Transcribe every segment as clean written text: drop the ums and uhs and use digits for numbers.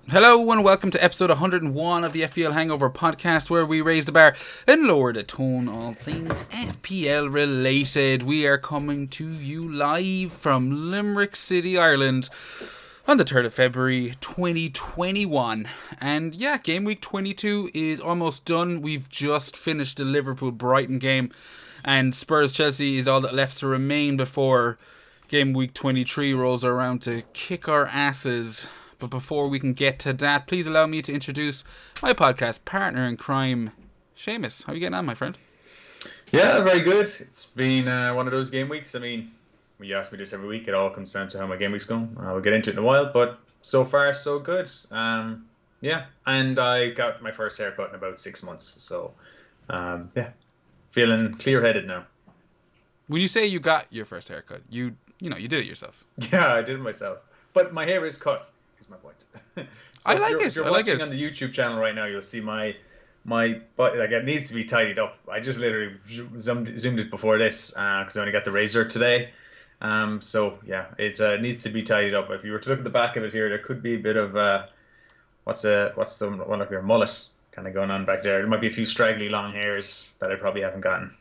Hello and welcome to episode 101 of the FPL Hangover podcast, where we raise the bar and lower the tone on things FPL related. We are coming to you live from Limerick City, Ireland on the 3rd of February 2021. And yeah, game week 22 is almost done. We've just finished the Liverpool-Brighton game, and Spurs-Chelsea is all that left to remain before game week 23 rolls around to kick our asses. But before we can get to that, please allow me to introduce my podcast partner in crime, Seamus. How are you getting on, my friend? Yeah, very good. It's been one of those game weeks. I mean, when you ask me this every week, it all comes down to how my game week's going. We'll get into it in a while, but so far, so good. Yeah, and I got my first haircut in about 6 months. So, yeah, feeling clear-headed now. When you say you got your first haircut, you did it yourself. Yeah, I did it myself. But my hair is cut, is my point. I So like if it. you're I like watching it. on the YouTube channel right now, you'll see my butt, like, it needs to be tidied up. I just literally zoomed it before this because I only got the razor today. So yeah, it needs to be tidied up. If you were to look at the back of it here, there could be a bit of what's the one of your mullet kind of going on back there. There might be a few straggly long hairs that I probably haven't gotten.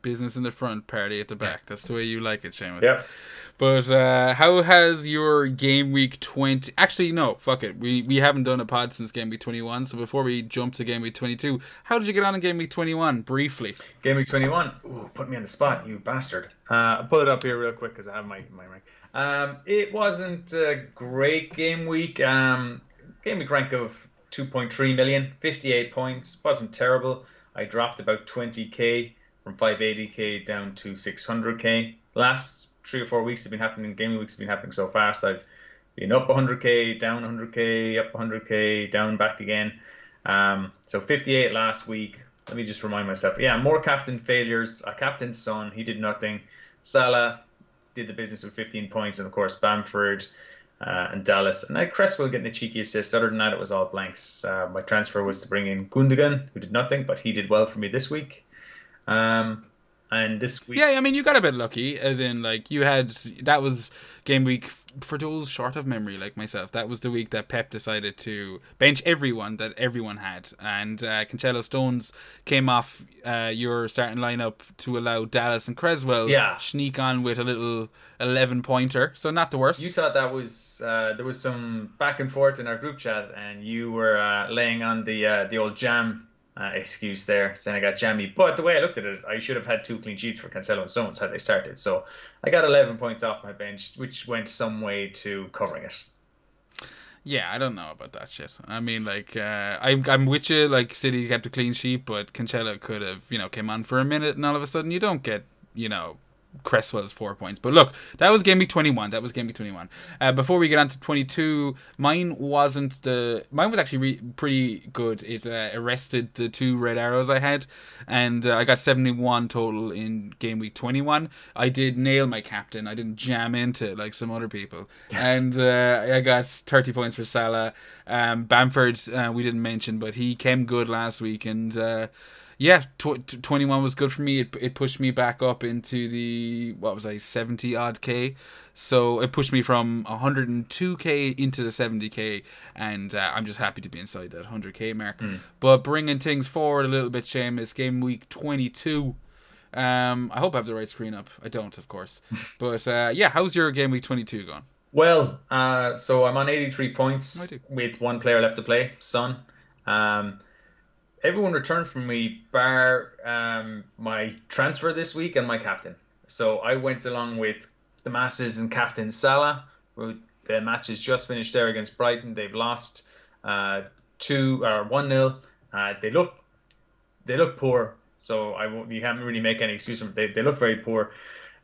Business in the front, party at the back. That's the way you like it, Seamus. Yep. But how has your game week 20... Actually, no, fuck it. We haven't done a pod since game week 21, so before we jump to game week 22, how did you get on in game week 21, briefly? Game week 21. Ooh, put me on the spot, you bastard. I'll pull it up here real quick because I have my rank. It wasn't a great game week. Game week rank of 2.3 million, 58 points. Wasn't terrible. I dropped about 20k from 580k down to 600k. Last 3 or 4 weeks have been happening. Gaming weeks have been happening so fast. I've been up 100k, down 100k, up 100k, down back again. So 58 last week. Let me just remind myself. Yeah, more captain failures. A captain's son, he did nothing. Salah did the business with 15 points, and of course Bamford and Dallas. And Cresswell getting a cheeky assist. Other than that, it was all blanks. My transfer was to bring in Gundogan, who did nothing, but he did well for me this week. Um, and this week, Yeah, I mean, you got a bit lucky, as in, like, you had... That was game week, for those short of memory, like myself, that was the week that Pep decided to bench everyone that everyone had. And Cancelo Stones came off your starting lineup to allow Dallas and Creswell yeah, sneak on with a little 11-pointer. So not the you worst. thought that was there was some back and forth in our group chat, and you were laying on the old jam excuse there, saying I got jammy. But the way I looked at it, I should have had two clean sheets for Cancelo and Stones had they started. So I got 11 points off my bench, which went some way to covering it. Yeah, I don't know about that shit. I mean, like, I'm with you. Like, City kept a clean sheet, but Cancelo could have, came on for a minute, and all of a sudden you don't get, Cresswell's 4 points. But look, that was game week 21. That was game week 21. Before we get on to 22, mine was actually pretty good. It arrested the two red arrows I had, and I got 71 total in game week 21. I did nail my captain. I didn't jam into it like some other people. And I got 30 points for Salah. Bamford, we didn't mention, but he came good last week, and yeah, 21 was good for me. It pushed me back up into the, what was I, 70 odd K. So it pushed me from 102k into the 70k, and I'm just happy to be inside that 100k mark. Hmm. But bringing things forward a little bit, Seamus, game week 22. I hope I have the right screen up. I don't, of course. But yeah, how's your game week 22 going? Well, so I'm on 83 I points do. with one player left to play, Son. Um, Everyone returned from me, bar my transfer this week and my captain. So I went along with the masses and captain Salah. The match has just finished there against Brighton. They've lost 1-0. They look poor. So I won't. You can't really make any excuse for them. They look very poor.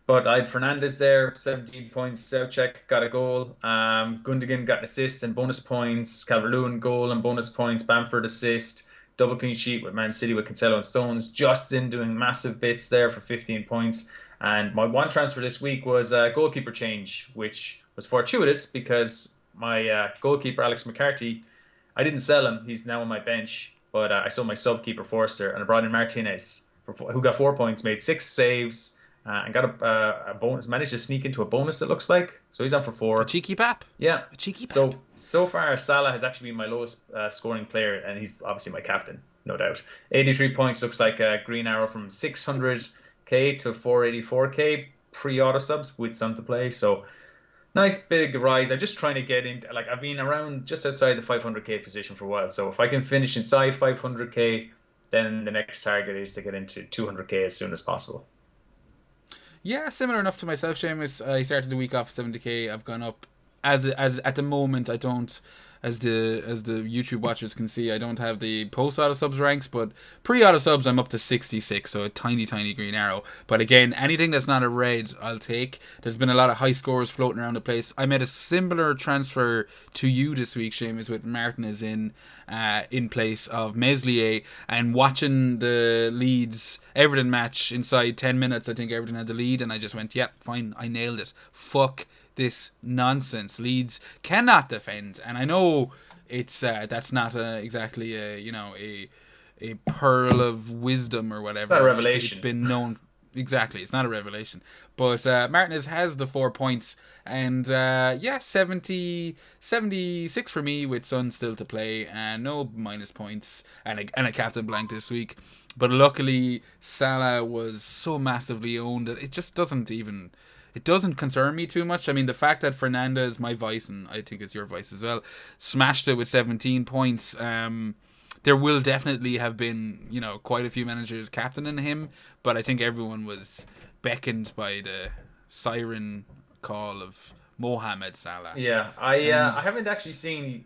But I had Fernandez there, 17 points. Soucek got a goal. Gundogan got an assist and bonus points. Calvert-Lewin goal and bonus points. Bamford assist. Double clean sheet with Man City with Cancelo and Stones. Justin doing massive bits there for 15 points. And my one transfer this week was a goalkeeper change, which was fortuitous because my goalkeeper, Alex McCarthy, I didn't sell him. He's now on my bench. But I sold my sub keeper Forster and I brought in Martinez, who got 4 points, made 6 saves, and got a bonus. Managed to sneak into a bonus, it looks like. So he's on for A 4. cheeky pap. Yeah. A cheeky pap. So far, Salah has actually been my lowest scoring player, and he's obviously my captain, no doubt. 83 points looks like a green arrow from 600k to 484k pre-auto subs with some to play. So nice big rise. I'm just trying to get into, like, I've been around just outside the 500k position for a while. So if I can finish inside 500k, then the next target is to get into 200k as soon as possible. Yeah, similar enough to myself, Seamus. I started the week off 70k. I've gone up as at the moment. I don't, as the YouTube watchers can see, I don't have the post auto subs ranks, but pre auto subs I'm up to 66, so a tiny green arrow. But again, anything that's not a red, I'll take. There's been a lot of high scores floating around the place. I made a similar transfer to you this week, Seamus, with Martinez in place of Meslier, and watching the Leeds Everton match inside 10 minutes. I think Everton had the lead, and I just went, yep, fine, I nailed it. Fuck this nonsense. Leeds cannot defend, and I know it's that's not exactly a pearl of wisdom or It's not a whatever. It's revelation. been known. Exactly, it's not a revelation. But Martinez has the 4 points, and 76 for me with Sun still to play, and no minus points, and a captain blank this week. But luckily, Salah was so massively owned that it doesn't concern me too much. I mean, the fact that Fernandez, my vice, and I think it's your vice as well, smashed it with 17 points. There will definitely have been, quite a few managers captaining him, but I think everyone was beckoned by the siren call of Mohamed Salah. Yeah, And I haven't actually seen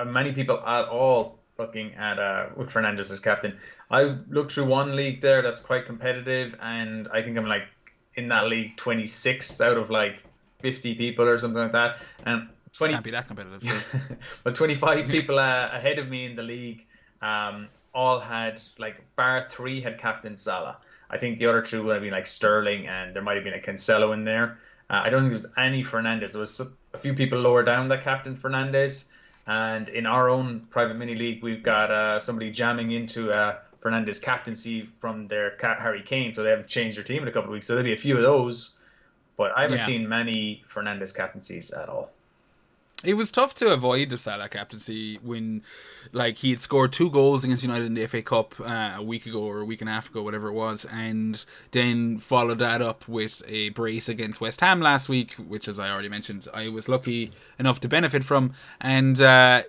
many people at all looking at with Fernandez as captain. I looked through one league there that's quite competitive, and I think I'm like in that league 26th out of like 50 people or something like that, and 20, can't be that competitive still. but 25 people ahead of me in the league, all had like bar 3 had captain Salah. I think the other two would have been like Sterling, and there might have been a Cancelo in there. I don't think there was any Fernandez. There was a few people lower down that captain Fernandez. And in our own private mini league, we've got somebody jamming into Fernandez captaincy from their Harry Kane. So they haven't changed their team in a couple of weeks. So there'll be a few of those. But I haven't Yeah. seen many Fernandez captaincies at all. It was tough to avoid the Salah captaincy when, like, he had scored 2 goals against United in the FA Cup a week ago or a week and a half ago, whatever it was, and then followed that up with a brace against West Ham last week, which, as I already mentioned, I was lucky enough to benefit from. And a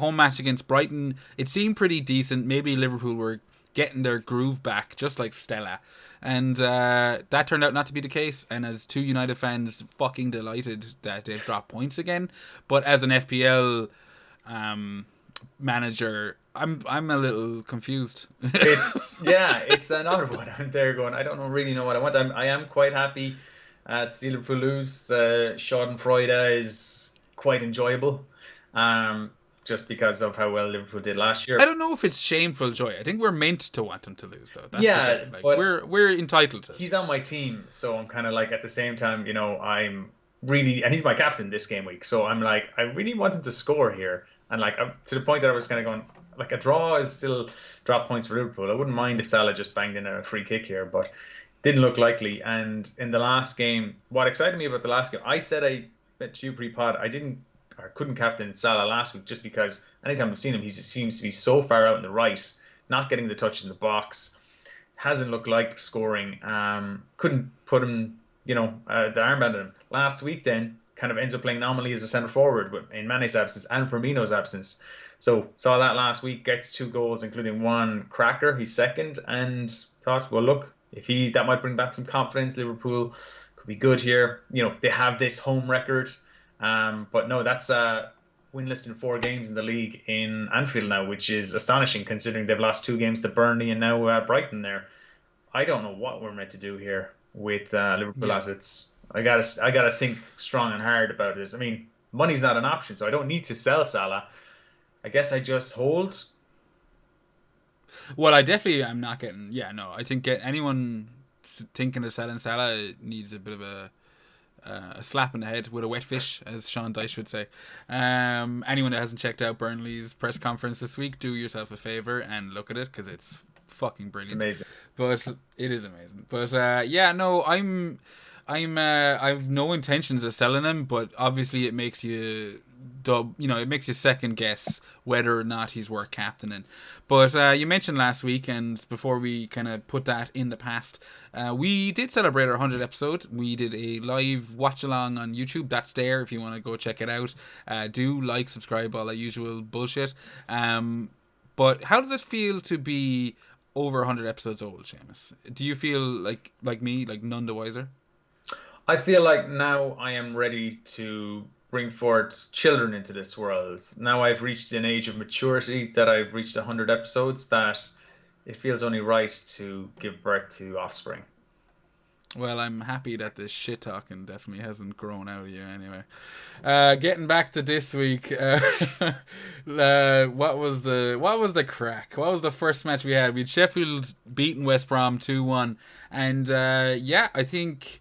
home match against Brighton, it seemed pretty decent. Maybe Liverpool were getting their groove back, just like Stella. And that turned out not to be the case. And as two United fans, fucking delighted that they've dropped points again. But as an FPL manager, I'm a little confused. It's another one. I'm there going, I don't really know what I want. I am quite happy to see Liverpool lose. Schadenfreude is quite enjoyable. Just because of how well Liverpool did last year. I don't know if it's shameful joy. I think we're meant to want them to lose, though. That's the Yeah, thing. Like but we're entitled to it. he's on my team, so I'm kind of like at the same time, I'm really, and he's my captain this game week, so I'm like, I really want him to score here, and like to the point that I was kind of going, like a draw is still drop points for Liverpool. I wouldn't mind if Salah just banged in a free kick here, but didn't look likely. And in the last game, what excited me about the last game, I said I bet to you pre-pod, I didn't or couldn't captain Salah last week just because anytime I've seen him, he seems to be so far out in the right, not getting the touches in the box, hasn't looked like scoring. Couldn't put him, the armband on him. Last week then kind of ends up playing nominally as a centre forward in Mane's absence and Firmino's absence. So saw that last week, gets 2 goals, including one cracker. He's second, and thought, well, look, if that might bring back some confidence. Liverpool could be good here. They have this home record. But no, that's winless in 4 games in the league in Anfield now, which is astonishing considering they've lost 2 games to Burnley and now Brighton there. I don't know what we're meant to do here with Liverpool Yeah. assets. I gotta think strong and hard about this. I mean, money's not an option, so I don't need to sell Salah. I guess I just hold. Well, I definitely am not getting. Yeah, no. I think anyone thinking of selling Salah needs a bit of a slap in the head with a wet fish, as Sean Dyche would say. Anyone that hasn't checked out Burnley's press conference this week, do yourself a favour and look at it, because it's fucking It's brilliant. amazing. But it is amazing. But yeah, no, I've no intentions of selling him, but obviously it makes you it makes you second guess whether or not he's worth captaining. But you mentioned last week, and before we kind of put that in the past, we did celebrate our 100th episode. We did a live watch along on YouTube. That's there if you want to go check it out. Do like, subscribe, all that usual bullshit. But how does it feel to be over 100 episodes old, Seamus? Do you feel like me, like none the wiser? I feel like now I am ready to bring forth children into this world. Now I've reached an age of maturity that I've reached 100 episodes that it feels only right to give birth to offspring. Well, I'm happy that the shit talking definitely hasn't grown out of you anyway. Getting back to this week, what was the crack? What was the first match we had? We had Sheffield beating West Brom 2-1, and yeah, I think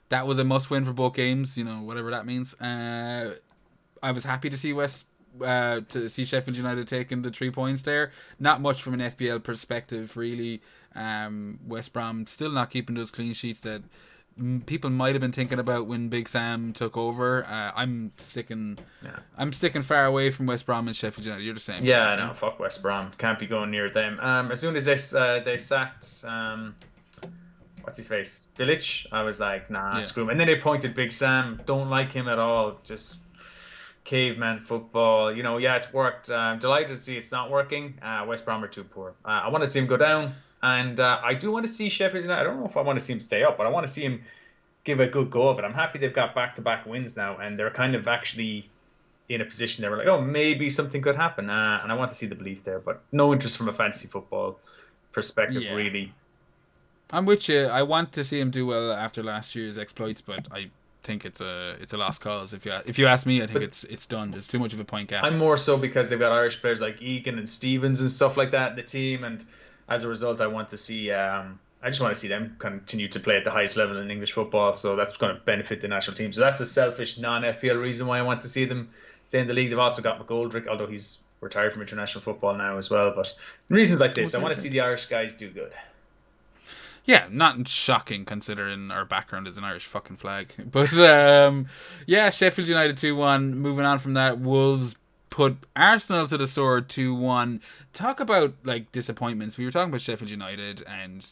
that was a must win for both games. Whatever that means. I was happy to see Sheffield United taking the 3 points there. Not much from an FPL perspective, really. West Brom still not keeping those clean sheets that people might have been thinking about when Big Sam took over. I'm sticking. Yeah. I'm sticking far away from West Brom and Sheffield United. You're the same, Yeah, Seamus, eh? no, fuck West Brom. Can't be going near them. As soon as they sacked what's his face, Village, I was like, nah, Yeah. screw him. And then they pointed Big Sam. Don't like him at all. Just caveman football. Yeah, it's worked. Delighted to see it's not working. West Brom are too poor. I want to see him go down, and I do want to see Sheffield United. I don't know if I want to see him stay up, but I want to see him give a good go of it. I'm happy they've got back-to-back wins now, and they're kind of actually in a position they were like, oh, maybe something could happen. And I want to see the belief there, but no interest from a fantasy football perspective, Yeah. really. I'm with you. I want to see him do well after last year's exploits, but I think it's a lost cause. If you ask me, I think But it's done. There's too much of a point gap. I'm more so because they've got Irish players like Egan and Stevens and stuff like that in the team, and as a result, I want to see. I just want to see them continue to play at the highest level in English football. So that's going to benefit the national team. So that's a selfish, non-FPL reason why I want to see them stay in the league. They've also got McGoldrick, although he's retired from international football now as well. But reasons like this, What's I that want to see again? the Irish guys do good. Yeah, not shocking considering our background is an Irish fucking flag. But yeah, Sheffield United 2-1. Moving on from that, Wolves put Arsenal to the sword 2-1. Talk about like disappointments. We were talking about Sheffield United and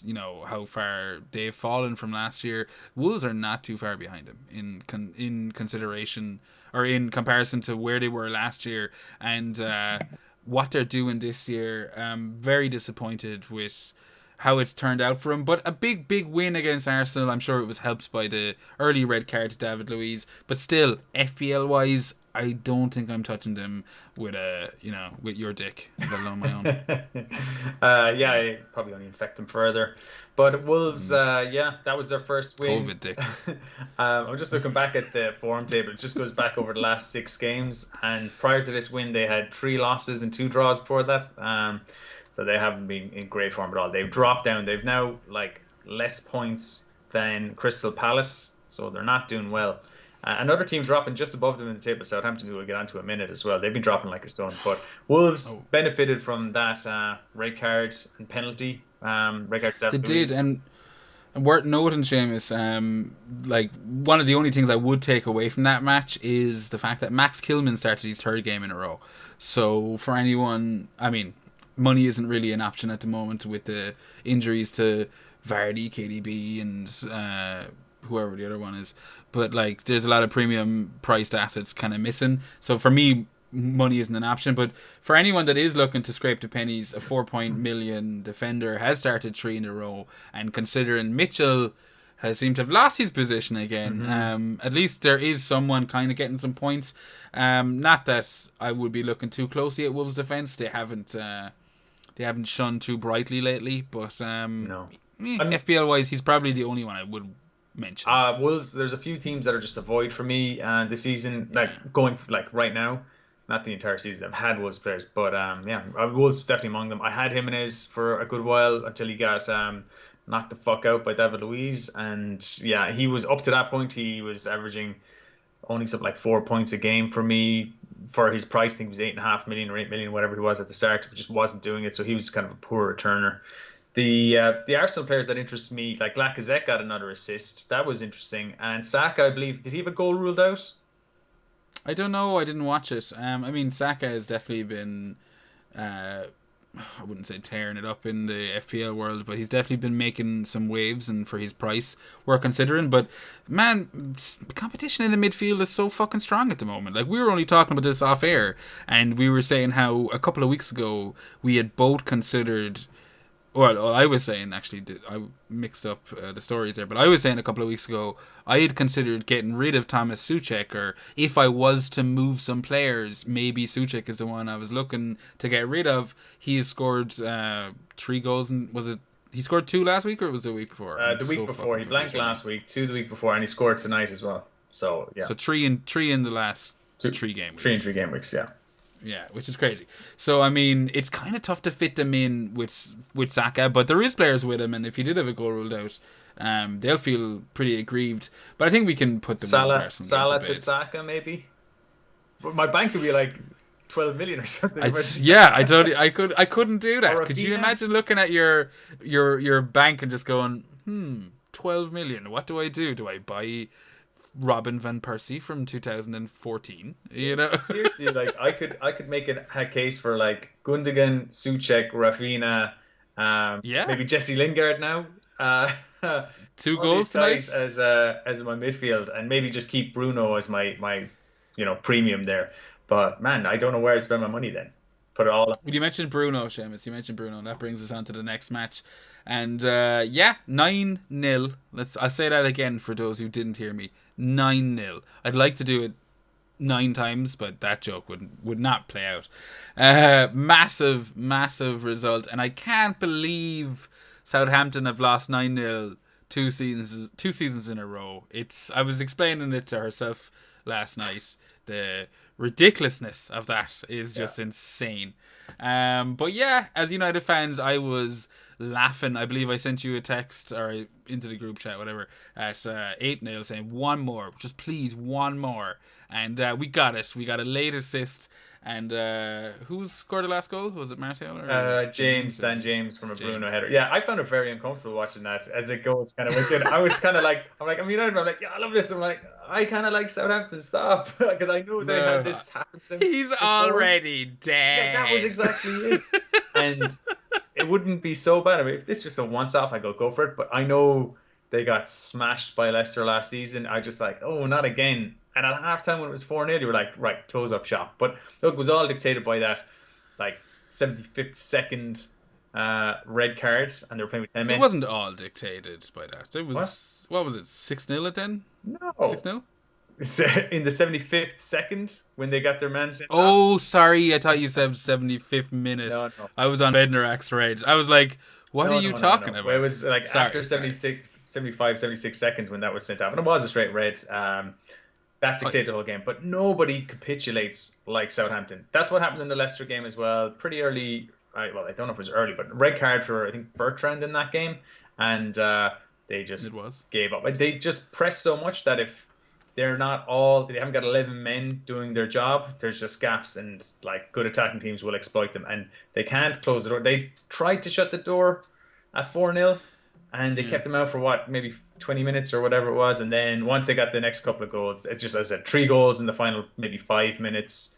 how far they've fallen from last year. Wolves are not too far behind them in consideration or in comparison to where they were last year and what they're doing this year. Very disappointed with how it's turned out for him. But a big, big win against Arsenal. I'm sure it was helped by the early red card to David Luiz. But still, FPL wise, I don't think I'm touching them with your dick, let alone my own. Yeah, I probably only infect them further. But Wolves, yeah, that was their first win. COVID dick. I'm just looking back at the form table. It just goes back over the last 6 games, and prior to this win, they had 3 losses and 2 draws before that. So they haven't been in great form at all. They've dropped down. They've now like less points than Crystal Palace, so they're not doing well. Another team dropping just above them in the table, Southampton, who we'll get onto in a minute as well. They've been dropping like a stone. But Wolves Oh, benefited from that red card and penalty. Red card to they David did, Luiz. and worth noting, Seamus. Like one of the only things I would take away from that match is the fact that Max Kilman started his third game in a row. So for anyone, I mean, money isn't really an option at the moment with the injuries to Vardy, KDB, and whoever the other one is. But like, there's a lot of premium priced assets kind of missing. So for me, money isn't an option. But for anyone that is looking to scrape the pennies, a 4 million defender has started 3 in a row, and considering Mitchell has seemed to have lost his position again. Hmm. At least there is someone kind of getting some points. Not that I would be looking too closely at Wolves' defense. They haven't shone too brightly lately, but No. I'm FPL wise, he's probably the only one I would mention. Wolves. There's a few teams that are just a void for me this season. Yeah, Like going like right now, not the entire season. I've had Wolves players, but yeah, Wolves is definitely among them. I had Jimenez for a good while until he got knocked the fuck out by David Luiz, and yeah, he was up to that point. He was averaging only something like 4 points a game for me for his price. I think it was 8.5 million or 8 million, whatever he was at the start. But just wasn't doing it, so he was kind of a poor returner The Arsenal players that interest me, like Lacazette got another assist. That was interesting. And Saka, I believe, did he have a goal ruled out? I don't know. I didn't watch it. I mean, Saka has definitely been. Uh, I wouldn't say tearing it up in the FPL world, but he's definitely been making some waves, and for his price, we're considering. But man, competition in the midfield is so fucking strong at the moment. Like, we were only talking about this off air, and we were saying how a couple of weeks ago we had both considered. Well, I was saying, actually, I mixed up the stories there, but I was saying a couple of weeks ago I had considered getting rid of Thomas Suchek, or if I was to move some players, maybe Suchek is the one I was looking to get rid of. He has scored 3 goals, and was it he scored 2 last week, or was it the week before? The week before, he blanked last week, 2 the week before, and he scored tonight as well. So yeah, so three in the last 3 game weeks. 3 in 3 game weeks, yeah. Yeah, which is crazy. So, I mean, it's kind of tough to fit them in with Saka, but there is players with him, and if he did have a goal ruled out, they'll feel pretty aggrieved. But I think we can put them Salah to Saka, maybe. But my bank would be like 12 million or something. I couldn't do that. Could you imagine looking at your bank and just going, 12 million? What do I do? Do I buy Robin van Persie from 2014? You know, seriously, like I could make a case for like Gundogan, Suchek, Rafinha, maybe Jesse Lingard now. 2 goals tonight as my midfield, and maybe just keep Bruno as my premium there. But man, I don't know where to spend my money then. Put it all. You mentioned Bruno, Seamus. You mentioned Bruno, and that brings us on to the next match. And 9-0. I'll say that again for those who didn't hear me. 9-0. I'd like to do it 9 times, but that joke would not play out. Massive result, and I can't believe Southampton have lost 9-0 two seasons in a row. I was explaining it to herself last night. The ridiculousness of that is just insane. But yeah, as United fans, I was laughing. I believe I sent you a text or into the group chat, whatever, at 8-0 saying one more, just please one more. And we got it. We got a late assist. And who scored the last goal? Was it Martial or James from a Bruno header? Yeah, I found it very uncomfortable watching that as it goes kind of went in. I was kind of like, I'm United. I'm like, yeah, I love this. I'm like, I kind of like Southampton. Stop, because I know they had this happen to them. He's already dead. Yeah, that was exactly it. And it wouldn't be so bad. I mean, if this was a once-off, I go for it. But I know they got smashed by Leicester last season. I just like, oh, not again. And at halftime when it was 4-0, they were like, right, close up shop. But look, it was all dictated by that, like 75th second red card, and they were playing with 10 men. It wasn't all dictated by that. It was what was it? 6-0 then? No, 6-0. In the 75th second when they got their man sent off. Sorry, I thought you said 75th minute. No. I was on Bednarak's rage. I was like, what are you talking about? It was like after 75, 76 seconds when that was sent off, and it was a straight red. That dictated the whole game, but nobody capitulates like Southampton. That's what happened in the Leicester game as well. Pretty early, I don't know if it was early, but red card for, I think, Bertrand in that game, and they just gave up. They just pressed so much that if they haven't got 11 men doing their job, there's just gaps, and like good attacking teams will exploit them, and they can't close the door. They tried to shut the door at 4-0, and they kept them out for maybe 20 minutes or whatever it was, and then once they got the next couple of goals, it's just, as I said, 3 goals in the final maybe 5 minutes,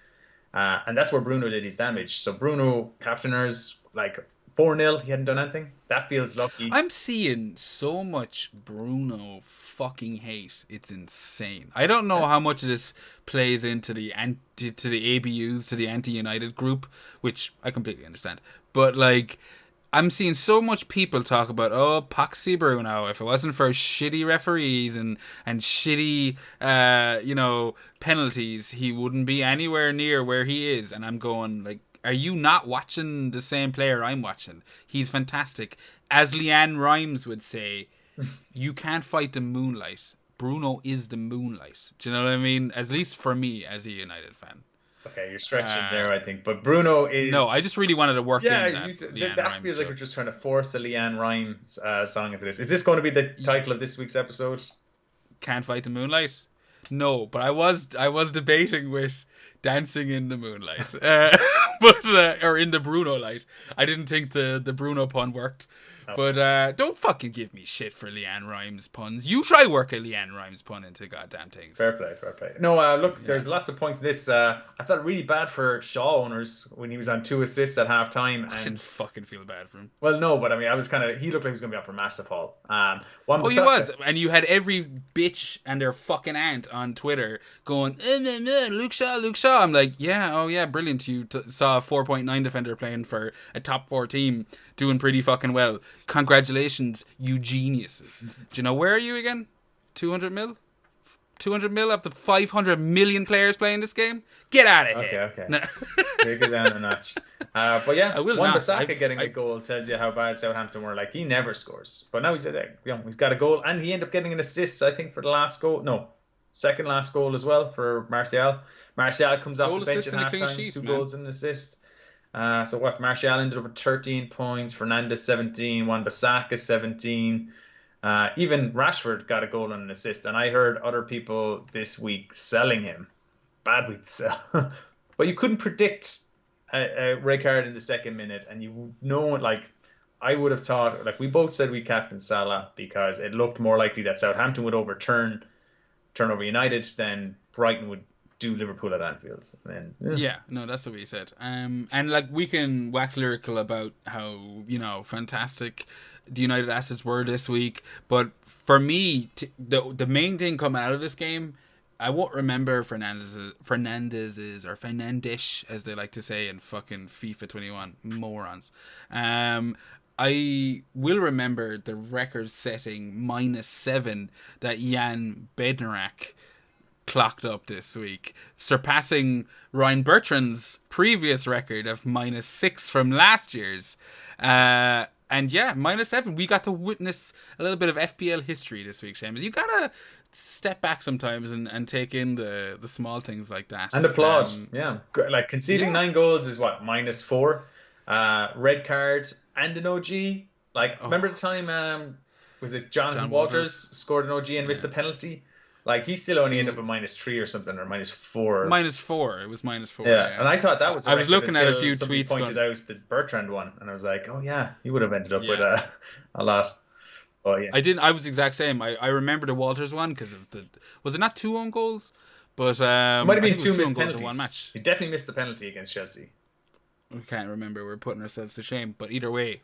and that's where Bruno did his damage. So Bruno, captainers, like 4-0, he hadn't done anything. That feels lucky. I'm seeing so much Bruno fucking hate. It's insane. I don't know how much of this plays into the ABUs, to the anti-United group, which I completely understand, but like, I'm seeing so much people talk about, Poxy Bruno, if it wasn't for shitty referees and shitty, penalties, he wouldn't be anywhere near where he is. And I'm going, like, are you not watching the same player I'm watching? He's fantastic. As Leanne Rimes would say, you can't fight the moonlight. Bruno is the moonlight. Do you know what I mean? At least for me as a United fan. Okay, you're stretching there, I think. But Bruno is... No, I just really wanted to work in that. That feels like we're just trying to force a Leanne Rimes song into this. Is this going to be the title of this week's episode? Can't Fight the Moonlight? No, but I was debating with Dancing in the Moonlight. Or in the Bruno light. I didn't think the Bruno pun worked. But don't fucking give me shit for Leanne Rhymes puns. You try work a Leanne Rhymes pun into goddamn things. Fair play, fair play. No, look, there's lots of points in this. I felt really bad for Shaw owners when he was on 2 assists at half time. I didn't fucking feel bad for him. Well, no, but I mean, he looked like he was going to be up for massive haul. He was. And you had every bitch and their fucking aunt on Twitter going, Luke Shaw. I'm like, yeah, brilliant. You saw a 4.9 defender playing for a top 4 team doing pretty fucking well. Congratulations, you geniuses. Do you know where are you again? 200 mil? 200 mil of the 500 million players playing this game? Get out of here. Okay. No. Take it down a notch. But yeah, Wan-Bissaka getting a goal tells you how bad Southampton were. Like, he never scores. But now he's got a goal, and he ended up getting an assist, I think, for the last goal. No, second last goal as well for Martial. Martial comes off the bench at halftime, 2 goals and an assist. Martial ended up with 13 points, Fernandes 17, Wan-Bissaka 17. Even Rashford got a goal and an assist, and I heard other people this week selling him. Bad week to sell. But you couldn't predict a red card in the second minute, and I would have thought, like, we both said we captained Salah because it looked more likely that Southampton would turn over United than Brighton would do Liverpool at Anfield. And, that's what we said. And like, we can wax lyrical about how, fantastic the United assets were this week, but for me, the main thing coming out of this game, I won't remember Fernandez's or Fernandes, as they like to say in fucking FIFA 21, morons. I will remember the record-setting -7 that Jan Bednarak clocked up this week, surpassing Ryan Bertrand's previous record of -6 from last year's. And yeah, -7. We got to witness a little bit of FPL history this week, Seamus. You gotta step back sometimes and take in the small things like that. And applaud. Like, conceding 9 goals is what, -4? Red card and an OG. Like, remember the time, was it John Walters scored an OG and missed the penalty? Like, he still only ended up at -3 or something, or -4. -4. It was -4. Yeah, and I thought that was. I was looking at a few tweets. Pointed out the Bertrand one, and I was like, oh yeah, he would have ended up with a lot. Oh yeah. I was the exact same. I remember the Walters one because of was it not 2 own goals? But it might have been 2 missed penalties in one match. He definitely missed the penalty against Chelsea. We can't remember. We're putting ourselves to shame. But either way,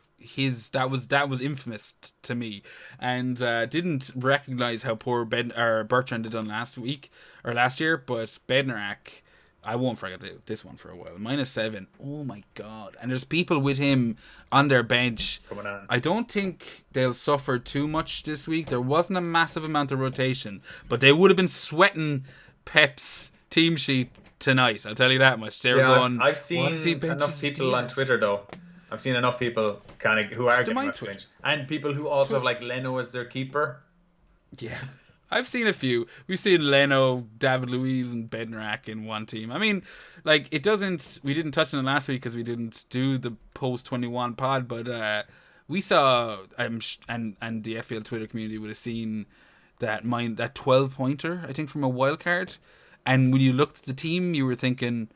that was infamous to me, and didn't recognize how poor Bertrand had done last year. But Bednarak, I won't forget this one for a while. -7. Oh my god! And there's people with him on their bench. Coming on. I don't think they'll suffer too much this week. There wasn't a massive amount of rotation, but they would have been sweating Pep's team sheet tonight. I'll tell you that much. They were going. I've seen enough people on Twitter though. I've seen enough people kind of who are getting off the bench, and people who also have like Leno as their keeper. Yeah, I've seen a few. We've seen Leno, David Luiz, and Bednarak in one team. I mean, like, it doesn't. We didn't touch on it last week because we didn't do the post 21 pod, but we saw and the FPL Twitter community would have seen that 12-pointer, I think, from a wild card. And when you looked at the team, you were thinking,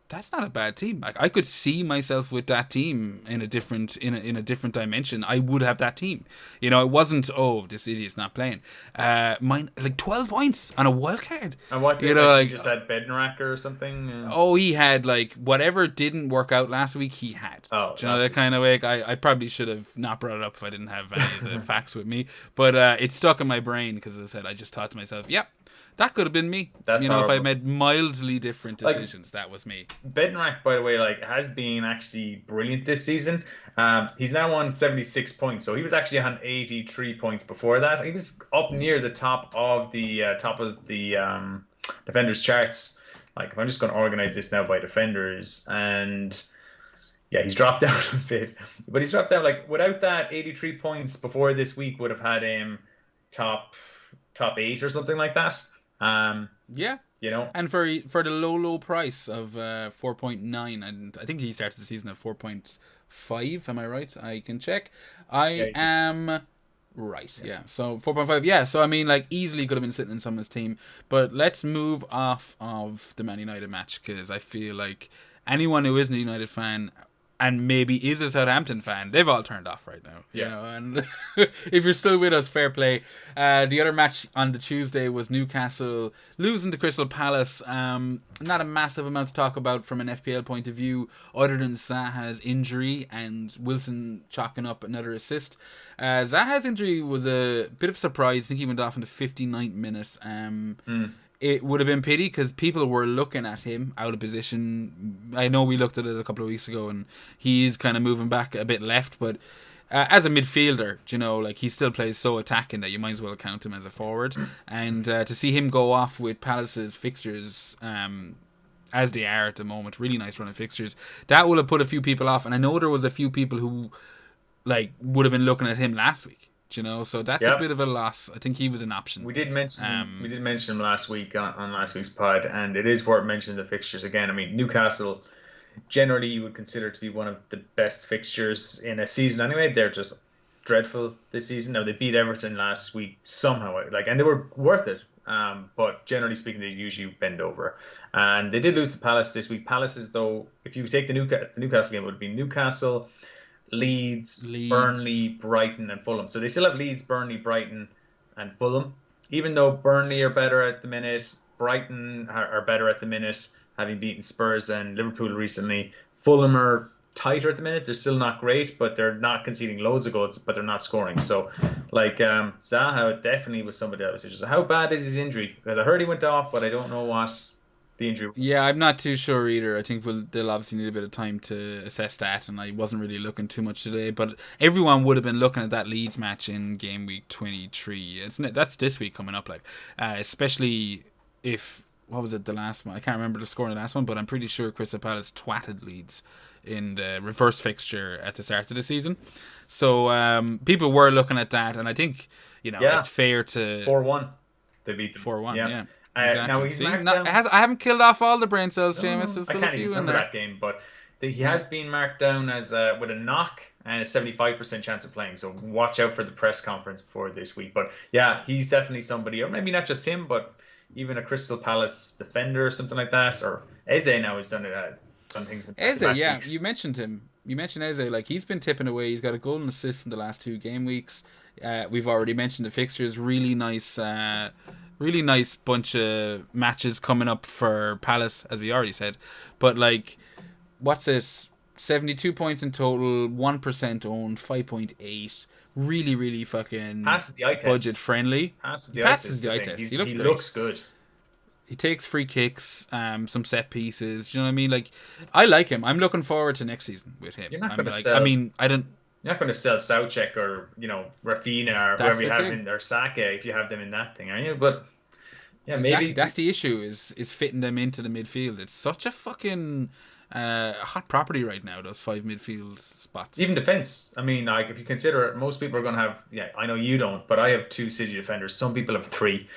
that's not a bad team. Like, I could see myself with that team in a different dimension. I would have that team. It wasn't, this idiot's not playing. Mine, like, 12 points on a wild card. And what did he just had Bednarak or something? He had, like, whatever didn't work out last week, he had. Oh, do you know that kind of way? I probably should have not brought it up if I didn't have any of the facts with me. But it stuck in my brain because, as I said, I just thought to myself, yep. That could have been me. That's if I made mildly different decisions, that was me. Bednarak, by the way, has been actually brilliant this season. He's now on 76 points, so he was actually on 83 points before that. He was up near the top of the defenders charts. Like, if I'm just going to organize this now by defenders, and yeah, he's dropped down a bit, but he's dropped down, like, without that 83 points before this week would have had him top 8 or something like that. Yeah, and for the low price of 4.9, and I think he started the season at 4.5. Am I right? I can check. I am right. Yeah. So 4.5. Yeah. So I mean, like, easily could have been sitting in someone's team. But let's move off of the Man United match because I feel like anyone who isn't a United fan and maybe is a Southampton fan, they've all turned off right now, you Yeah. know. And if you're still with us, fair play. The other match on the Tuesday was Newcastle losing to Crystal Palace. Not a massive amount to talk about from an FPL point of view, other than Zaha's injury and Wilson chalking up another assist. Zaha's injury was a bit of a surprise. I think he went off in the 59th minute. It would have been pity because people were looking at him out of position. I know we looked at it a couple of weeks ago, and he is kind of moving back a bit left, but as a midfielder, you know, like he still plays so attacking that you might as well count him as a forward. And to see him go off with Palace's fixtures, as they are at the moment, really nice run of fixtures, that will have put a few people off. And I know there was a few people who like would have been looking at him last week. You know, so that's a bit of a loss. I think he was an option. We did mention him last week on last week's pod, and it is worth mentioning the fixtures again. I mean, Newcastle generally you would consider to be one of the best fixtures in a season anyway. They're just dreadful this season. Now they beat Everton last week somehow, like, and they were worth it. But generally speaking, they usually bend over, and they did lose to Palace this week. Palace is, though, if you take the Newcastle game, it would be Newcastle, Leeds, Burnley, Brighton, and Fulham. So they still have Leeds, Burnley, Brighton, and Fulham. Even though Burnley are better at the minute, Brighton are better at the minute, having beaten Spurs and Liverpool recently. Fulham are tighter at the minute. They're still not great, but they're not conceding loads of goals, but they're not scoring. So, like, Zaha definitely was somebody that was interested. How bad is his injury? Because I heard he went off, but I don't know what the injury was. Yeah, I'm not too sure either. I think they'll obviously need a bit of time to assess that, and I wasn't really looking too much today. But everyone would have been looking at that Leeds match in game week 23. That's this week coming up, like, especially if, what was it, the last one? I can't remember the score in the last one, but I'm pretty sure Crystal Palace twatted Leeds in the reverse fixture at the start of the season. So people were looking at that, and I think, you know, it's fair to 4-1. They beat them 4-1. Yeah. Exactly. Now he's marked down. I haven't killed off all the brain cells, Seamus. There's still I a can't few even in remember there. that game, but he has been marked down as with a knock and a 75% chance of playing. So watch out for the press conference for this week. But yeah, he's definitely somebody, or maybe not just him, but even a Crystal Palace defender or something like that. Or Eze now has done things. Eze, yeah, weeks. You mentioned him. You mentioned Eze. Like, he's been tipping away. He's got a goal and assist in the last 2 game weeks. We've already mentioned the fixtures. Really nice bunch of matches coming up for Palace, as we already said. But, like, what's it? 72 points in total, 1% owned, 5.8. Really, really fucking passes the eye test. Budget friendly. Passes the eye test. He looks great. Looks good. He takes free kicks, some set pieces. Do you know what I mean? Like, I like him. I'm looking forward to next season with him. You're not going to sell. You're not going to sell Soucek or, you know, Rafinha or whoever you have in, or Saka if you have them in that thing, are you? But yeah, exactly. Maybe that's the issue is fitting them into the midfield. It's such a fucking hot property right now, those 5 midfield spots. Even defense. I mean, like, if you consider it, most people are going to have, I know you don't, but I have 2 City defenders. Some people have 3.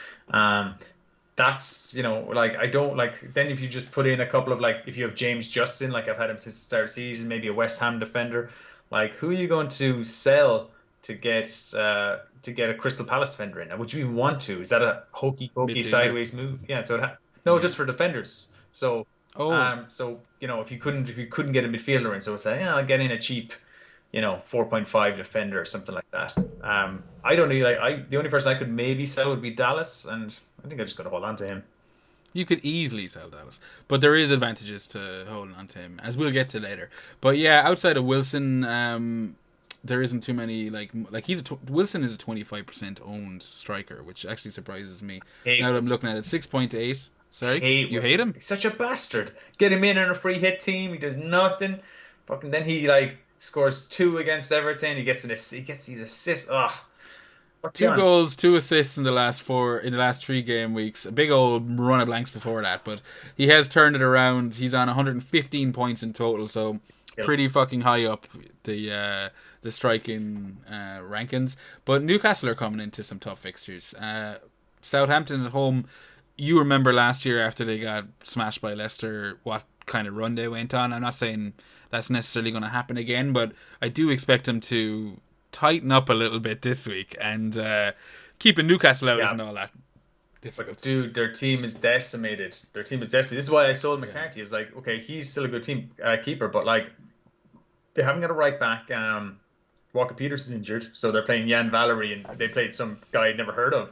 That's, you know, like, I don't, like, then if you just put in a couple of, like, if you have James Justin, like I've had him since the start of the season, maybe a West Ham defender, like, who are you going to sell to get a Crystal Palace defender in? Would you even want to? Is that a hokey sideways move? Yeah. So just for defenders. So so, you know, if you couldn't get a midfielder in, so say, I'll get in a cheap, you know, 4.5 defender or something like that. I don't need, like, the only person I could maybe sell would be Dallas, and I think I just got to hold on to him. You could easily sell Dallas, but there is advantages to holding on to him, as we'll get to later. But yeah, outside of Wilson, there isn't too many, like Wilson is a 25% owned striker, which actually surprises me. Now that I'm looking at it, 6.8. Sorry, you hate him? He's such a bastard. Get him in on a free hit team. He does nothing. Fucking then he, like, scores 2 against Everton. He gets these assists. Ugh. 2 goals, 2 assists in the last 3 game weeks. A big old run of blanks before that, but he has turned it around. He's on 115 points in total, so pretty fucking high up the striking rankings. But Newcastle are coming into some tough fixtures. Southampton at home. You remember last year after they got smashed by Leicester, what kind of run they went on. I'm not saying that's necessarily going to happen again, but I do expect them to tighten up a little bit this week, and keeping Newcastle out isn't all that difficult. But dude, their team is decimated. This is why I sold McCarthy. It's like, okay, he's still a good team keeper, but, like, they haven't got a right back. Walker Peters is injured, so they're playing Jan Valery, and they played some guy I'd never heard of.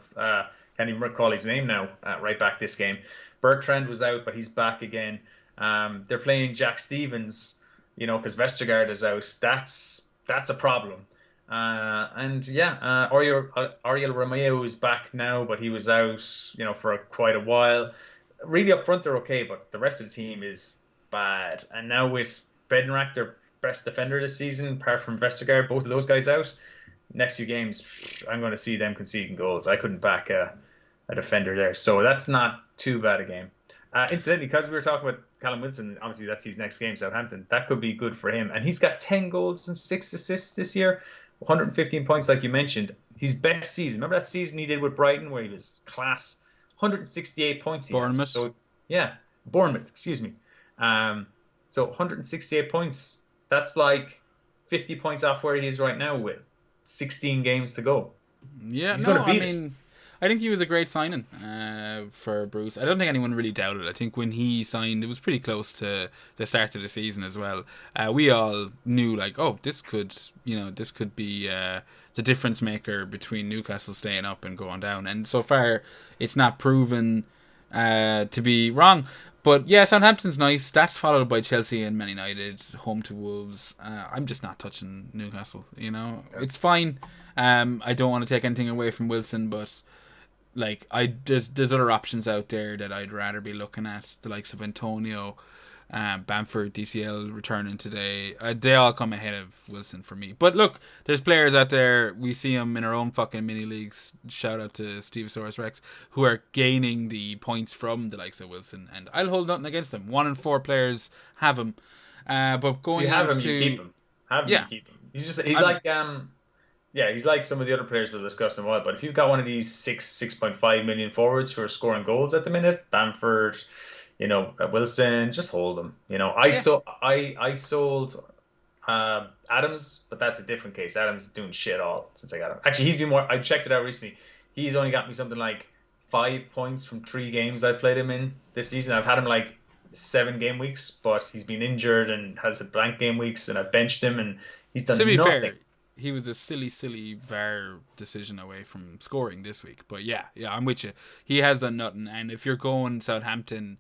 Can't even recall his name now. Right back this game. Bertrand was out, but he's back again. They're playing Jack Stevens, because Vestergaard is out. That's a problem. And yeah, Ariel Romeo is back now, but he was out, for quite a while. Really up front they're okay, but the rest of the team is bad. And now with Bednarak, their best defender this season, apart from Vestergaard, both of those guys out. Next few games, I'm going to see them conceding goals. I couldn't back a defender there, so that's not too bad a game. Incidentally, because we were talking about Callum Wilson, obviously that's his next game, Southampton. That could be good for him, and he's got 10 goals and 6 assists this year. 115 points, like you mentioned. His best season. Remember that season he did with Brighton where he was class? 168 points he Bournemouth. had. So, yeah, Bournemouth, excuse me. So 168 points. That's like 50 points off where he is right now with 16 games to go. Yeah, He's no, going to beat I it. mean, I think he was a great signing for Bruce. I don't think anyone really doubted. I think when he signed, it was pretty close to the start of the season as well. We all knew like, oh, this could be the difference maker between Newcastle staying up and going down. And so far, it's not proven to be wrong. But yeah, Southampton's nice. That's followed by Chelsea and Man United, home to Wolves. I'm just not touching Newcastle. It's fine. I don't want to take anything away from Wilson, but like there's other options out there that I'd rather be looking at, the likes of Antonio, Bamford, DCL returning today. They all come ahead of Wilson for me. But look, there's players out there, we see them in our own fucking mini leagues, shout out to Stevesaurus Rex, who are gaining the points from the likes of Wilson, and I'll hold nothing against them. 1 in 4 players have him. But going You have on him, to you keep him. Have him, yeah, you keep him. He's I'm, like yeah, he's like some of the other players we'll discuss in a while. But if you've got one of these 6.5 million forwards who are scoring goals at the minute, Bamford, Wilson, just hold them. yeah. I sold Adams, but that's a different case. Adams is doing shit all since I got him. Actually, he's been more. I checked it out recently. He's only got me something like 5 points from 3 games I've played him in this season. I've had him like 7 game weeks, but he's been injured and has had blank game weeks, and I benched him, and he's To done be nothing. fair, he was a silly VAR decision away from scoring this week. But yeah, I'm with you. He has done nothing. And if you're going Southampton,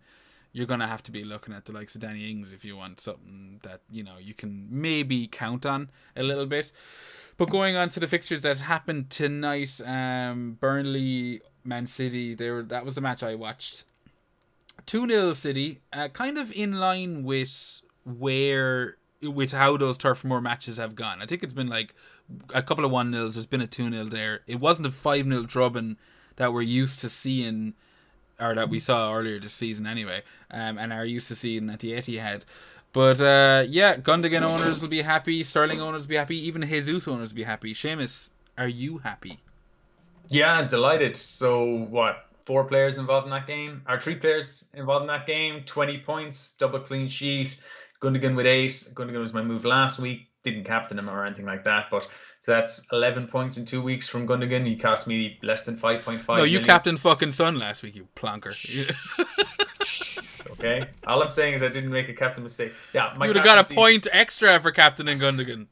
you're going to have to be looking at the likes of Danny Ings if you want something that, you can maybe count on a little bit. But going on to the fixtures that happened tonight, Burnley, Man City, that was the match I watched. 2-0 City, kind of in line with how those Turf Moor matches have gone. I think it's been like a couple of 1-0s. There's been a 2-0 there. It wasn't a 5-0 drubbing that we're used to seeing, or that we saw earlier this season anyway, and are used to seeing at the Etihad. But yeah, Gundogan owners will be happy. Sterling owners will be happy. Even Jesus owners will be happy. Seamus, are you happy? Yeah, delighted. So what? 4 players involved in that game, or 3 players involved in that game. 20 points, double clean sheet. Gundogan with 8. Gundogan was my move last week. Didn't captain him or anything like that, but so that's 11 points in 2 weeks from Gundogan. He cost me less than No, 5.5 you million. captained fucking Son last week, you plonker. Okay, all I'm saying is I didn't make a captain mistake. Yeah, You would have got a point extra for captaining Gundogan.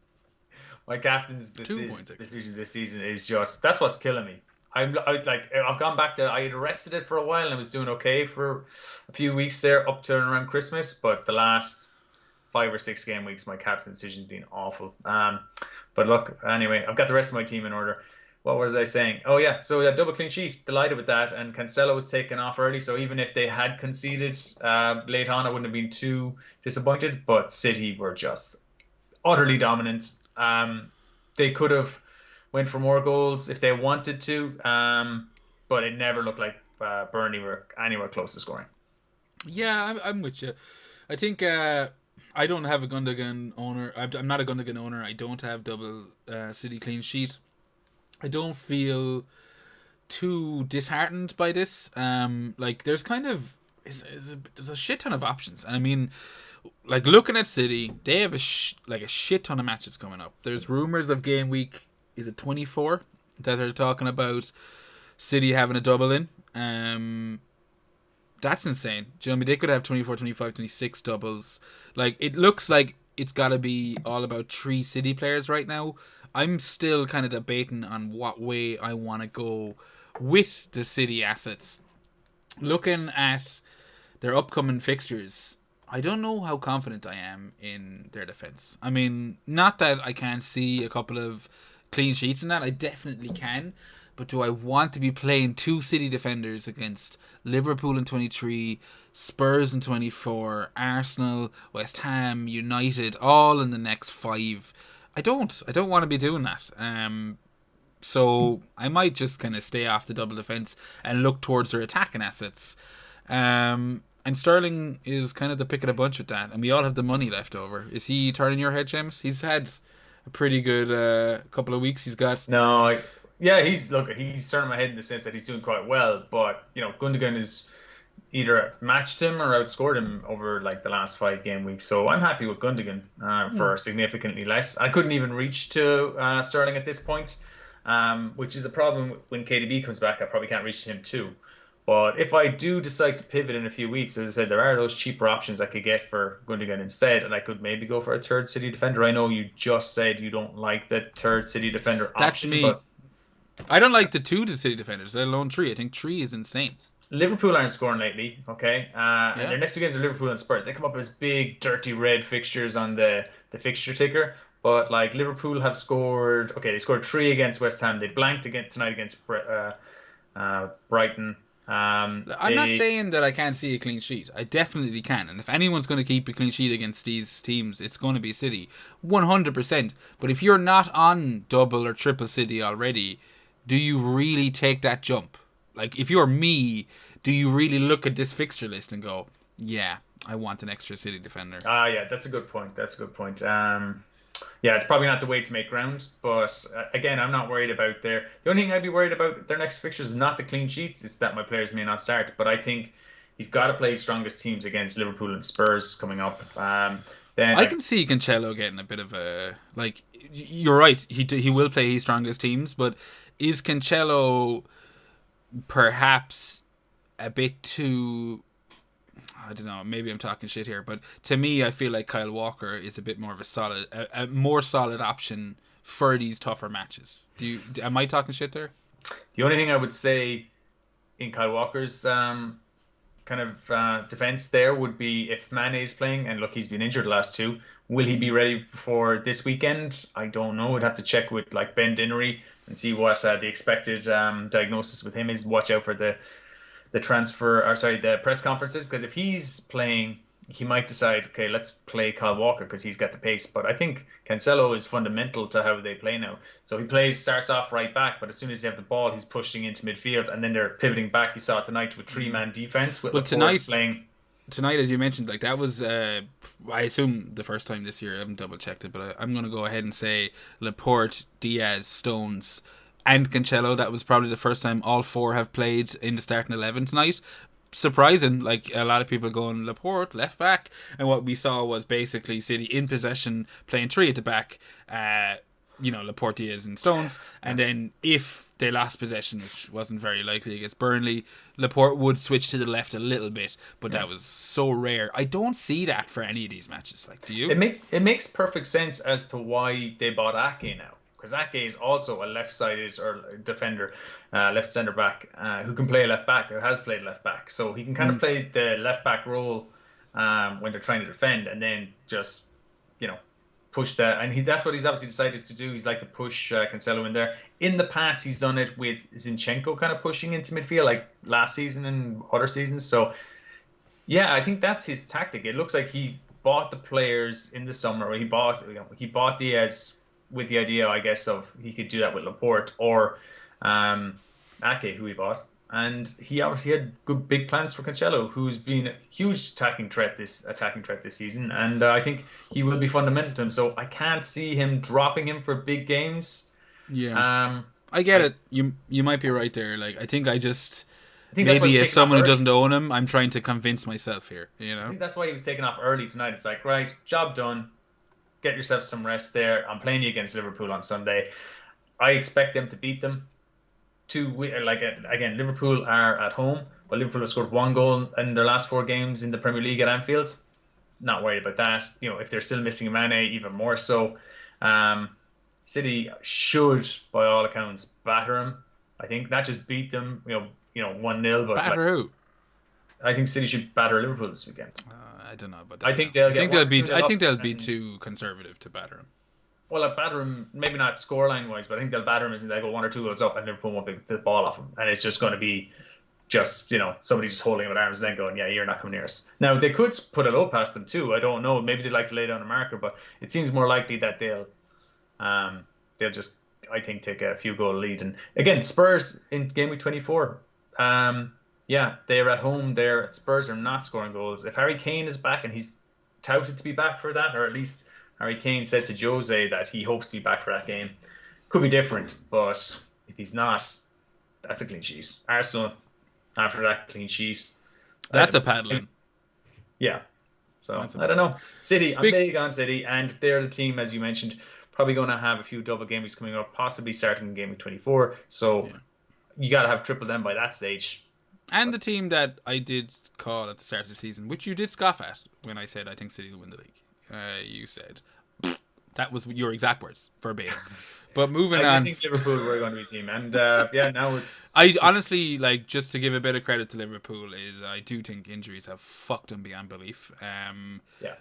my captain's 2 points extra. decision this season is just that's what's killing me. I've gone back to I had arrested it for a while and I was doing okay for a few weeks there up to and around Christmas, but the last 5 or 6 game weeks my captain decision's been awful. But look, anyway, I've got the rest of my team in order. What was I saying? Oh yeah, so double clean sheet, delighted with that. And Cancelo was taken off early, so even if they had conceded late on, I wouldn't have been too disappointed. But City were just utterly dominant. They could have went for more goals if they wanted to, but it never looked like Burnley were anywhere close to scoring. Yeah, I'm with you. I think I don't have a Gundogan owner. I'm not a Gundogan owner. I don't have double City clean sheet. I don't feel too disheartened by this. Like there's kind of there's a shit ton of options, and I mean, like looking at City, they have a shit ton of matches coming up. There's rumors of game week, is it 24, that are talking about City having a double in. That's insane. Do you know what I mean? They could have 24, 25, 26 doubles. Like, it looks like it's got to be all about three City players right now. I'm still kind of debating on what way I want to go with the City assets. Looking at their upcoming fixtures, I don't know how confident I am in their defense. I mean, not that I can't see a couple of clean sheets in that. I definitely can. But do I want to be playing two City defenders against Liverpool in 23, Spurs in 24, Arsenal, West Ham, United, all in the next 5? I don't. I don't want to be doing that. So I might just kind of stay off the double defense and look towards their attacking assets. And Sterling is kind of the pick of the bunch with that, and we all have the money left over. Is he turning your head, James? He's had a pretty good couple of weeks. He's got No, yeah, he's turning my head in the sense that he's doing quite well, but Gundogan has either matched him or outscored him over like the last 5 game weeks. So I'm happy with Gundogan for significantly less. I couldn't even reach to Sterling at this point, which is a problem when KDB comes back. I probably can't reach to him too. But if I do decide to pivot in a few weeks, as I said, there are those cheaper options I could get for Gundogan instead, and I could maybe go for a third City defender. I know you just said you don't like the third City defender that's option, me. but I don't like the two to City defenders, let alone three. I think three is insane. Liverpool aren't scoring lately, okay? And Yeah, their next two games are Liverpool and Spurs. They come up as big, dirty red fixtures on the fixture ticker. But like Liverpool have scored, okay, they scored three against West Ham. They blanked again tonight against Brighton. I'm not They saying that I can't see a clean sheet. I definitely can, and if anyone's going to keep a clean sheet against these teams, it's going to be City, 100%. But if you're not on double or triple City already, do you really take that jump? Like, if you're me, do you really look at this fixture list and go, yeah, I want an extra City defender? yeah, that's a good point. That's a good point. Yeah, it's probably not the way to make ground, but again, I'm not worried about their. The only thing I'd be worried about their next fixtures is not the clean sheets; it's that my players may not start. But I think he's got to play his strongest teams against Liverpool and Spurs coming up. Then I can see Cancelo getting a bit of a like. You're right. He will play his strongest teams, but is Cancelo perhaps a bit too? I don't know. Maybe I'm talking shit here, but to me, I feel like Kyle Walker is a bit more of a more solid option for these tougher matches. Am I talking shit there? the only thing I would say in Kyle Walker's kind of defense there would be if Mane is playing, and look, he's been injured the last two. Will he be ready for this weekend? I don't know. We'd have to check with like Ben Dinnery and see what the expected diagnosis with him is. Watch out for the transfer, or sorry, the press conferences, because if he's playing, he might decide, okay, let's play Kyle Walker because he's got the pace. But I think Cancelo is fundamental to how they play now. So he starts off right back, but as soon as they have the ball, he's pushing into midfield, and then they're pivoting back. You saw it tonight to a three-man defense with Well, Laporte playing. tonight, as you mentioned, like that was, I assume the first time this year. I haven't double checked it, but I'm gonna go ahead and say Laporte, Diaz, Stones, and Cancelo. That was probably the first time all four have played in the starting 11 tonight. Surprising, like a lot of people going Laporte left back, and what we saw was basically City in possession playing three at the back. Laporte, Diaz, and Stones, and then if they lost possession, which wasn't very likely against Burnley, Laporte would switch to the left a little bit, but Yeah. that was so rare. I don't see that for any of these matches. Like, do you? It makes perfect sense as to why they bought Ake now. Because Ake is also a left-sided or defender, left centre back, who can play left back or has played left back. So he can kind of play the left back role when they're trying to defend, and then just you know push that. And that's what he's obviously decided to do. He's like to push Cancelo in there. In the past, he's done it with Zinchenko kind of pushing into midfield, like last season and other seasons. So yeah, I think that's his tactic. It looks like he bought the players in the summer. Or he bought Diaz with the idea, I guess, of he could do that with Laporte or Ake, who he bought, and he obviously had good big plans for Cancelo, who's been a huge attacking threat this season, and I think he will be fundamental to him. So I can't see him dropping him for big games. Yeah, Um, I get I, it. You might be right there. Like, I think I just I think that's why he maybe was as taken off someone who early. doesn't own him, I'm trying to convince myself here. I think that's why he was taken off early tonight. It's like, right, job done. Get yourself some rest there. I'm playing you against Liverpool on Sunday. I expect them to beat them. Again, Liverpool are at home, but Liverpool have scored one goal in their last 4 games in the Premier League at Anfield. not worried about that. If they're still missing Mane, even more so. Um, City should, by all accounts, batter them. I think not just beat them, 1-0, but like Batter who? I think City should batter Liverpool this weekend. I don't know about I that now. think they'll I get think one they'll or two be. nil I up, think they'll be and too conservative to batter him. well, I'll batter them, maybe not scoreline wise, but I think they'll batter them as in they go one or two goals up, and Liverpool won't pick the ball off them, and it's just going to be just somebody just holding him at arm's length, going, "Yeah, you're not coming near us." Now they could put a low past them too. I don't know. Maybe they like to lay down a marker, but it seems more likely that um they'll just, I think, take a few goal lead. And again, Spurs in game week 24. Yeah, they're at home. There, Spurs are not scoring goals. If Harry Kane is back, and he's touted to be back for that, or at least Harry Kane said to Jose that he hopes to be back for that game, could be different. But if he's not, that's a clean sheet. Arsenal, after that clean sheet, I That's a don't know. paddling. Yeah. So That's a I don't paddling. know. City, I'm Speak. big on City, and they're the team, as you mentioned, probably going to have a few double game weeks coming up, possibly starting in game week 24. So Yeah. you got to have triple them by that stage. And But the team that I did call at the start of the season, which you did scoff at when I said I think City will win the league. You said that was your exact words verbatim. But moving I did on, think Liverpool were going to be a team, and yeah, now it's I City. honestly like just to give a bit of credit to Liverpool is I do think injuries have fucked them beyond belief. Yeah.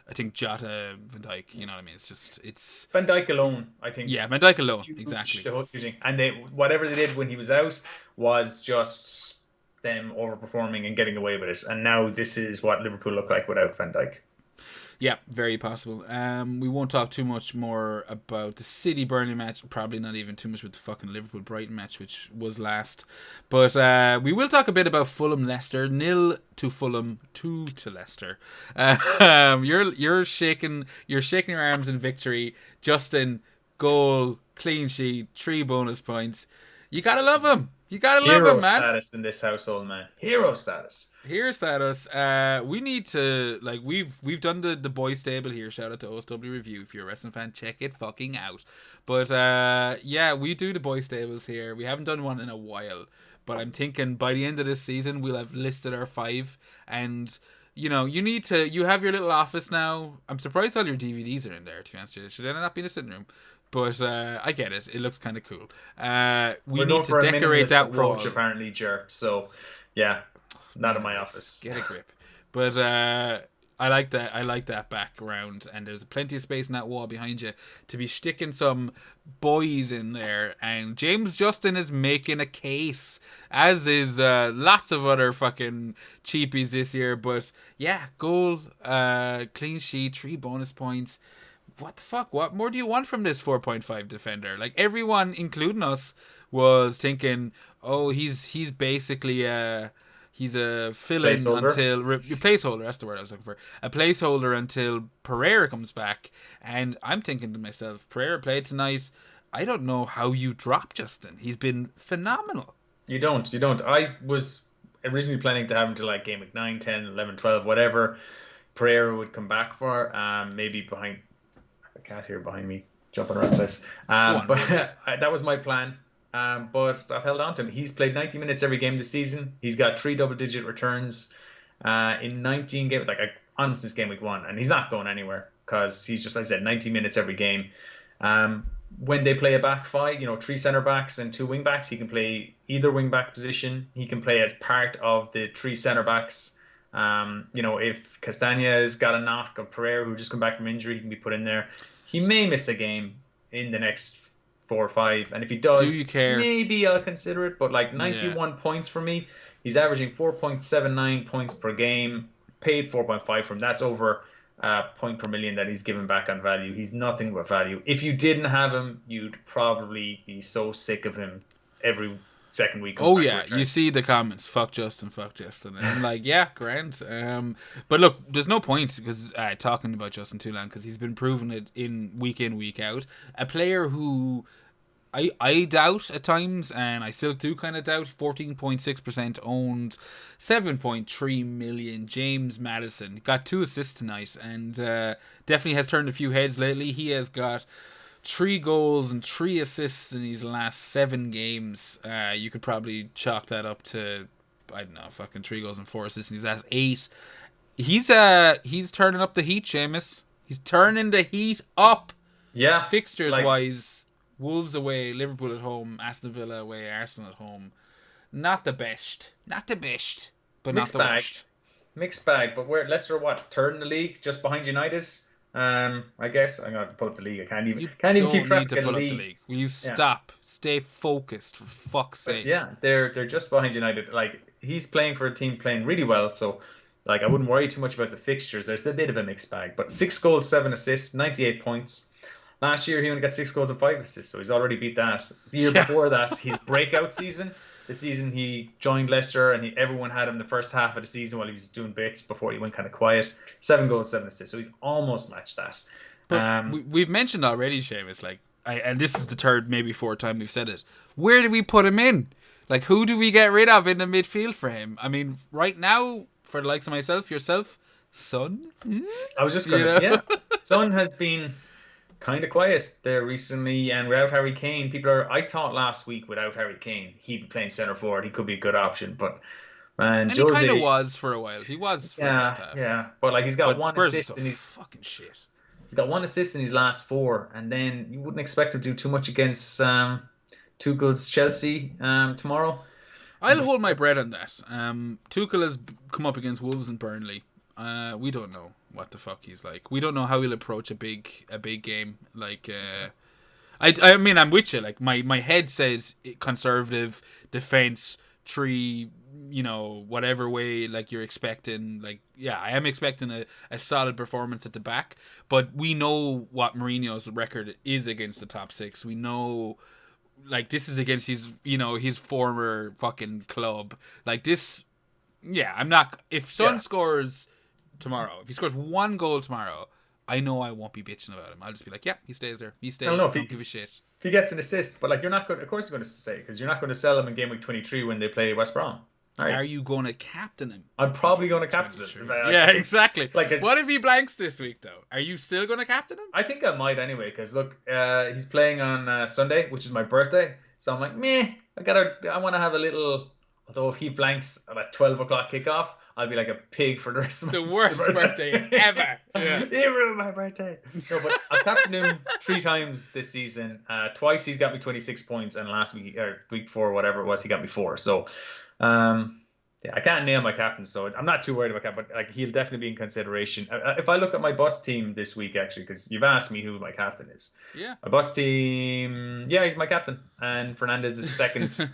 I think Jota, Van Dijk, you know what I mean. It's Van Dijk alone, I think, yeah, Van Dijk alone, huge, exactly. the whole thing. And they, whatever they did when he was out was just them overperforming and getting away with it. And now this is what Liverpool look like without Van Dijk. Yeah, very possible. We won't talk too much more about the City Burnley match. Probably not even too much with the fucking Liverpool Brighton match, which was last. But we will talk a bit about Fulham Leicester. 0 to Fulham, 2 to Leicester. You're shaking your arms in victory. Justin, goal, clean sheet, 3 bonus points. You gotta love him. You gotta love him, Hero man. status in this household, man. Hero status. Here's at us. We need to like we've done the boys stable here. Shout out to OSW Review. If you're a wrestling fan, check it fucking out. But yeah, we do the boys stables here. We haven't done one in a while, but I'm thinking by the end of this season we'll have listed our 5. And you have your little office now. I'm surprised all your DVDs are in there. To be honest, should they not be in the sitting room? But I get it. It looks kind of cool. We We're need known to for a decorate minimalist that approach, wall. apparently, Jerk. So, yeah, not in my Minimalist. office. Get a grip. But I like that. I like that background, and there's plenty of space in that wall behind you to be sticking some boys in there. And James Justin is making a case, as is lots of other fucking cheapies this year. But yeah, goal, clean sheet, 3 bonus points. What the fuck? What more do you want from this 4.5 defender? Like everyone, including us, was thinking, oh, he's basically he's a fill-in Placeholder. until placeholder. That's the word I was looking for. A placeholder until Pereira comes back. And I'm thinking to myself, Pereira played tonight. I don't know how you drop Justin. He's been phenomenal. You don't. You don't. I was originally planning to have him to like game week 9, 10, 11, 12, whatever Pereira would come back for. Maybe behind a cat here behind me jumping around the place. Go on, But roll it. that was my plan. But I've held on to him. He's played 90 minutes every game this season. He's got 3 double-digit returns in 19 games. Like on this game week 1, and he's not going anywhere because he's just, like I said, 90 minutes every game. Um, when they play a back 5, 3 center backs and 2 wing backs, he can play either wing back position. He can play as part of the 3 center backs. If Castaña's got a knock, or Pereira, who just come back from injury, he can be put in there. He may miss a game in the next 4 or 5, and if he Do does, you care? maybe I'll consider it. But like Yeah. 91 points for me, he's averaging 4.79 points per game. Paid 4.5 from that's over point per million that he's given back on value. He's nothing but value. If you didn't have him, you'd probably be so sick of him every second week. Oh yeah, you see the comments. Fuck Justin, fuck Justin, and I'm like, yeah, grand. But look, there's no point because talking about Justin too long because he's been proving it in, week out. A player who I doubt at times, and I still do kind of doubt. 14.6% owned, 7.3 million. James Madison got 2 assists tonight, and definitely has turned a few heads lately. He has got 3 goals and 3 assists in his last 7 games. You could probably chalk that up to, I don't know, fucking 3 goals and 4 assists in his last 8. He's turning up the heat, Seamus. He's turning the heat up. Yeah, Fixtures like wise, Wolves away, Liverpool at home, Aston Villa away, Arsenal at home. Not the best. Not the best, but not mixed the bag. worst. Mixed bag, but we're Leicester what third in the league, just behind United. I guess I'm gonna pull up the league. I You can't even keep don't need track to of the pull up the league. league. Will you Yeah, stop? Stay focused, for fuck's but sake. yeah, they're just behind United. Like he's playing for a team playing really well, so like I wouldn't worry too much about the fixtures. There's a bit of a mixed bag, but 6 goals, 7 assists, 98 points. Last year he only got 6 goals and 5 assists, so he's already beat that. The year Yeah. before that, his breakout season, the season he joined Leicester and everyone had him the first half of the season while he was doing bits before he went kind of quiet. 7 goals, 7 assists, so he's almost matched that. But Um, we've mentioned already, Seamus, like, and this is the third, maybe fourth time we've said it. Where do we put him in? Like, who do we get rid of in the midfield for him? I mean, right now, for the likes of myself, yourself, Son, I was just you gonna, know? yeah, Son has been kind of quiet there recently, and without Harry Kane, I thought last week without Harry Kane, he'd be playing center forward. He could be a good option, but man, And he kind of Jose, was for a while. He was for the first yeah, half. yeah, but like But Spurs are so fucking shit. he's got 1 assist in his last four, and then you wouldn't expect him to do too much against Tuchel's Chelsea tomorrow. I'll hold my bread on that. Tuchel has come up against Wolves and Burnley. We don't know what the fuck he's like. We don't know how he'll approach a big game. Like, I mean, I'm with you. Like, my head says conservative defense, three, whatever way. Like you're expecting. Like, yeah, I am expecting a solid performance at the back. But we know what Mourinho's record is against the top six. We know. Like, this is against his former fucking club. Like, this, yeah, I'm not. If Son Yeah, scores tomorrow, if he scores 1 goal tomorrow, I know I won't be bitching about him. I'll just be like, yeah, he stays there. He I don't stays. know Don't give a shit. if he gets an assist, but like you're not going. Of course, he's going to say because you're not going to sell him in game week 23 when they play West Brom. All right, Are you going to captain him I'm in probably game going to week captain 23? him. I Yeah, think exactly. like What if he blanks this week, though? Are you still going to captain him? I think I might anyway, because look, he's playing on Sunday, which is my birthday. So I'm like, meh, I want to have a little. Although if he blanks at a 12 o'clock kickoff, I'll be like a pig for the rest of The my worst birthday ever. Yeah. He ruined my birthday. No, but I've captained him 3 times this season. Twice he's got me 26 points, and last week or week four, whatever it was, he got me 4. So, yeah, I can't nail my captain, so I'm not too worried about that. But like, he'll definitely be in consideration. If I look at my bus team this week, actually, because you've asked me who my captain is. Yeah. My bus team, yeah, he's my captain, and Fernandez is second.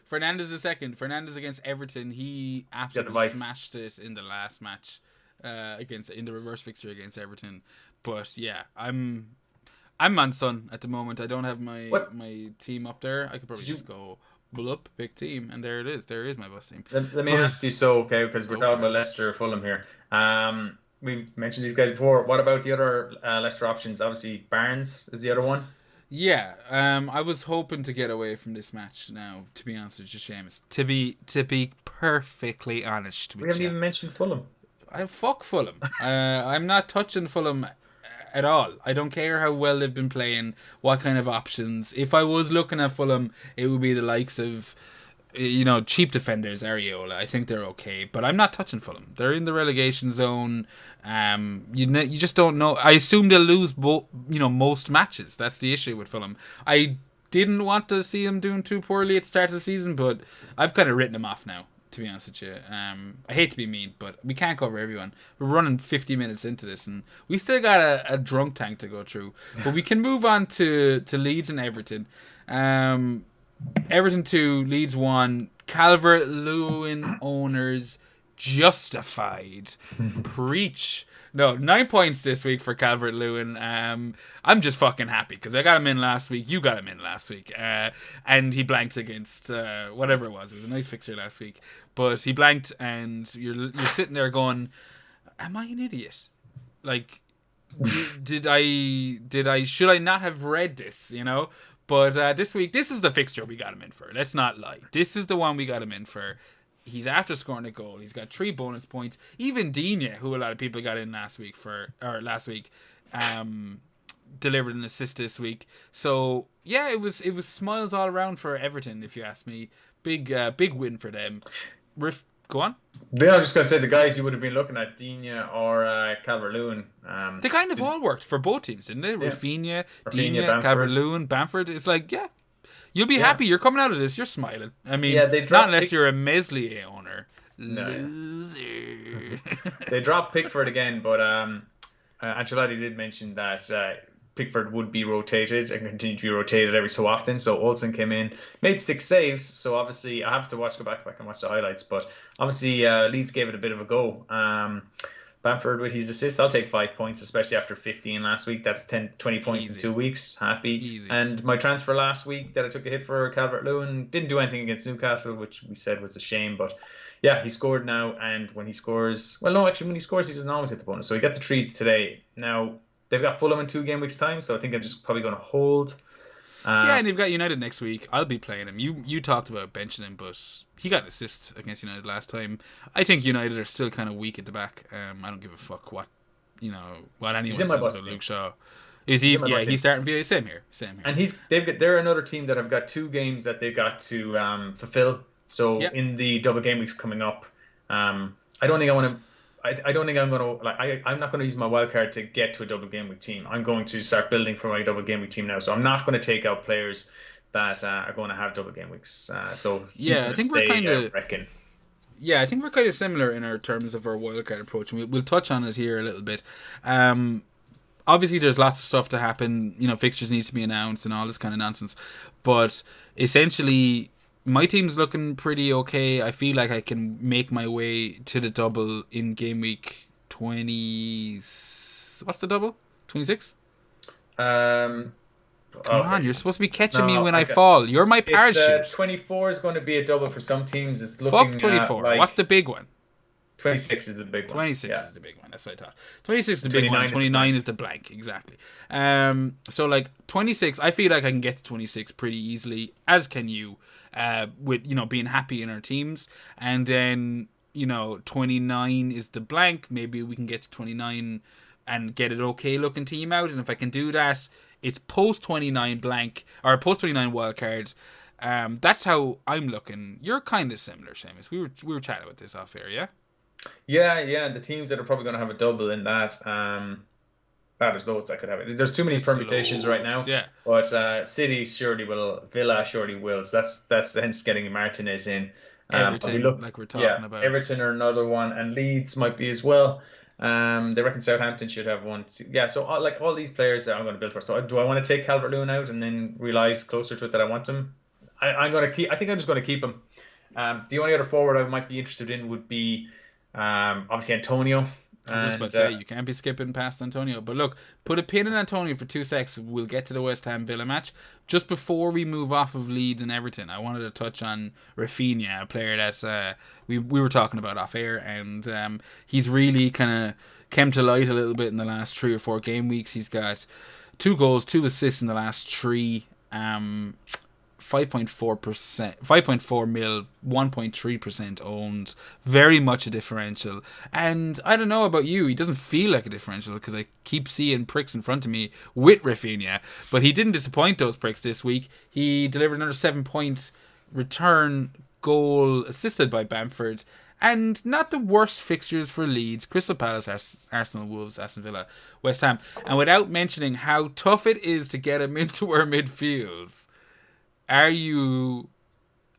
Fernandez is second. Fernandez against Everton. He He's got the absolutely vice. smashed it in the last match in the reverse fixture against Everton. But yeah, I'm on Sun at the moment. I don't have What my team up there. I could probably did you? just go pull up, pick team, and there it is. There is my bus team. Let me But ask you, so okay, because we're go talking for about it. Leicester, Fulham here. We've mentioned these guys before. What about the other Leicester options? Obviously, Barnes is the other one. Yeah, I was hoping to get away from this match now. To be honest with you, Seamus. To be perfectly honest We with haven't you, even mentioned Fulham. I fuck Fulham. I'm not touching Fulham at all. I don't care how well they've been playing, what kind of options. If I was looking at Fulham, it would be the likes of, cheap defenders, Areola. I think they're okay, but I'm not touching Fulham. They're in the relegation zone. You just don't know. I assume they'll lose most matches. That's the issue with Fulham. I didn't want to see them doing too poorly at the start of the season, but I've kind of written them off now, to be honest with you. I hate to be mean, but we can't cover everyone. We're running 50 minutes into this, and we still got a drunk tank to go through. But we can move on to Leeds and Everton. Everton 2, Leeds 1. Calvert-Lewin owners justified. Preach. No, 9 points this week for Calvert-Lewin. I'm just fucking happy because I got him in last week. You got him in last week. And he blanked against whatever it was. It was a nice fixture last week. But he blanked, and you're sitting there going, am I an idiot? Like, should I not have read this, But this week, this is the fixture we got him in for. Let's not lie. This is the one we got him in for. He's after scoring a goal. He's got 3 bonus points. Even Digne, who a lot of people got in last week, delivered an assist this week. So yeah, it was smiles all around for Everton, if you ask me. Big win for them. Go on. Then I was just going to say the guys you would have been looking at, Dina or Calvert-Lewin. They kind of all worked for both teams, didn't they? Yeah, Rafinha, Rafinha, Dina, Bamford. Calvert-Lewin, Bamford. It's like, yeah, you'll be Yeah, happy. You're coming out of this. You're smiling. I mean, yeah. They not dropped unless you're a Meslier owner. No, yeah. Loser. They dropped Pickford again, but Ancelotti did mention that Pickford would be rotated and continue to be rotated every so often. So Olsen came in, made 6 saves. So obviously, I have to go back and watch the highlights. But obviously, Leeds gave it a bit of a go. Bamford with his assist, I'll take 5 points, especially after 15 last week. That's 10, 20 points in Easy. 2 weeks. Happy. Easy. And my transfer last week that I took a hit for Calvert-Lewin didn't do anything against Newcastle, which we said was a shame. But yeah, he scored now. And when he scores, well, no, actually, when he scores, he doesn't always hit the bonus. So he got the treat today. Now, they've got Fulham in 2 game weeks' time. So I think I'm just probably going to hold. Yeah, Uh, and you've got United next week. I'll be playing him. You talked about benching him, but he got an assist against United last time. I think United are still kind of weak at the back. I don't give a fuck what what he's anyone in my says bus about team. Luke Shaw. Is He's he? in my Yeah, bus team. he's starting for you. Same here. Same here. And they're another team that have got 2 games that they've got to fulfill. So Yeah. in the double game weeks coming up, I don't think I want to. I don't think I'm going to I'm not going to use my wild card to get to a double game week team. I'm going to start building for my double game week team now. So I'm not going to take out players that are going to have double game weeks. So he's Yeah, I going to think we're stay, kind I of. reckon. Yeah, I think we're kind of similar in our terms of our wildcard approach, and we'll touch on it here a little bit. Obviously, there's lots of stuff to happen. Fixtures need to be announced and all this kind of nonsense. But essentially, my team's looking pretty okay. I feel like I can make my way to the double in game week 20. What's the double? 26? Um, Come on, okay. you're supposed to be catching me No, when I fall. You're my it's parachute. 24 is going to be a double for some teams. It's Fuck looking 24. What's the like big one? 26 is the big one. 26 Yeah. is the big one. That's what I thought. 26 is the big one. 29 is the 29 blank. is the blank. Exactly. So, like, 26, I feel like I can get to 26 pretty easily, as can you, with, being happy in our teams. And then, 29 is the blank. Maybe we can get to 29 and get an okay looking team out. And if I can do that, it's post 29 blank, or post 29 wildcards. That's how I'm looking. You're kind of similar, Seamus. We were chatting about this off air, yeah? Yeah. The teams that are probably going to have a double in that. There's loads that could have it. There's too many There's permutations right loads, now. yeah. But City surely will, Villa surely will. So that's hence getting Martinez in. But we Everton, look, like we're yeah, talking about. Everton are another one, and Leeds might be as well. They reckon Southampton should have one too. Yeah, so like all these players that I'm going to build for. So do I want to take Calvert-Lewin out and then realize closer to it that I want him? I'm going to keep. I think I'm just going to keep him. The only other forward I might be interested in would be obviously Antonio. I was just about And to say, you can't be skipping past Antonio. But look, put a pin in Antonio for 2 secs. We'll get to the West Ham Villa match. Just before we move off of Leeds and Everton, I wanted to touch on Rafinha, a player that we were talking about off air. And he's really kind of come to light a little bit in the last 3 or 4 game weeks. He's got 2 goals, 2 assists in the last 3. 5.4%, 5.4 mil, 1.3% owned, very much a differential. And I don't know about you, he doesn't feel like a differential because I keep seeing pricks in front of me with Rafinha, but he didn't disappoint those pricks this week. He delivered another 7-point return goal assisted by Bamford. And not the worst fixtures for Leeds: Crystal Palace, Arsenal, Wolves, Aston Villa, West Ham. And without mentioning how tough it is to get him into our midfields, are you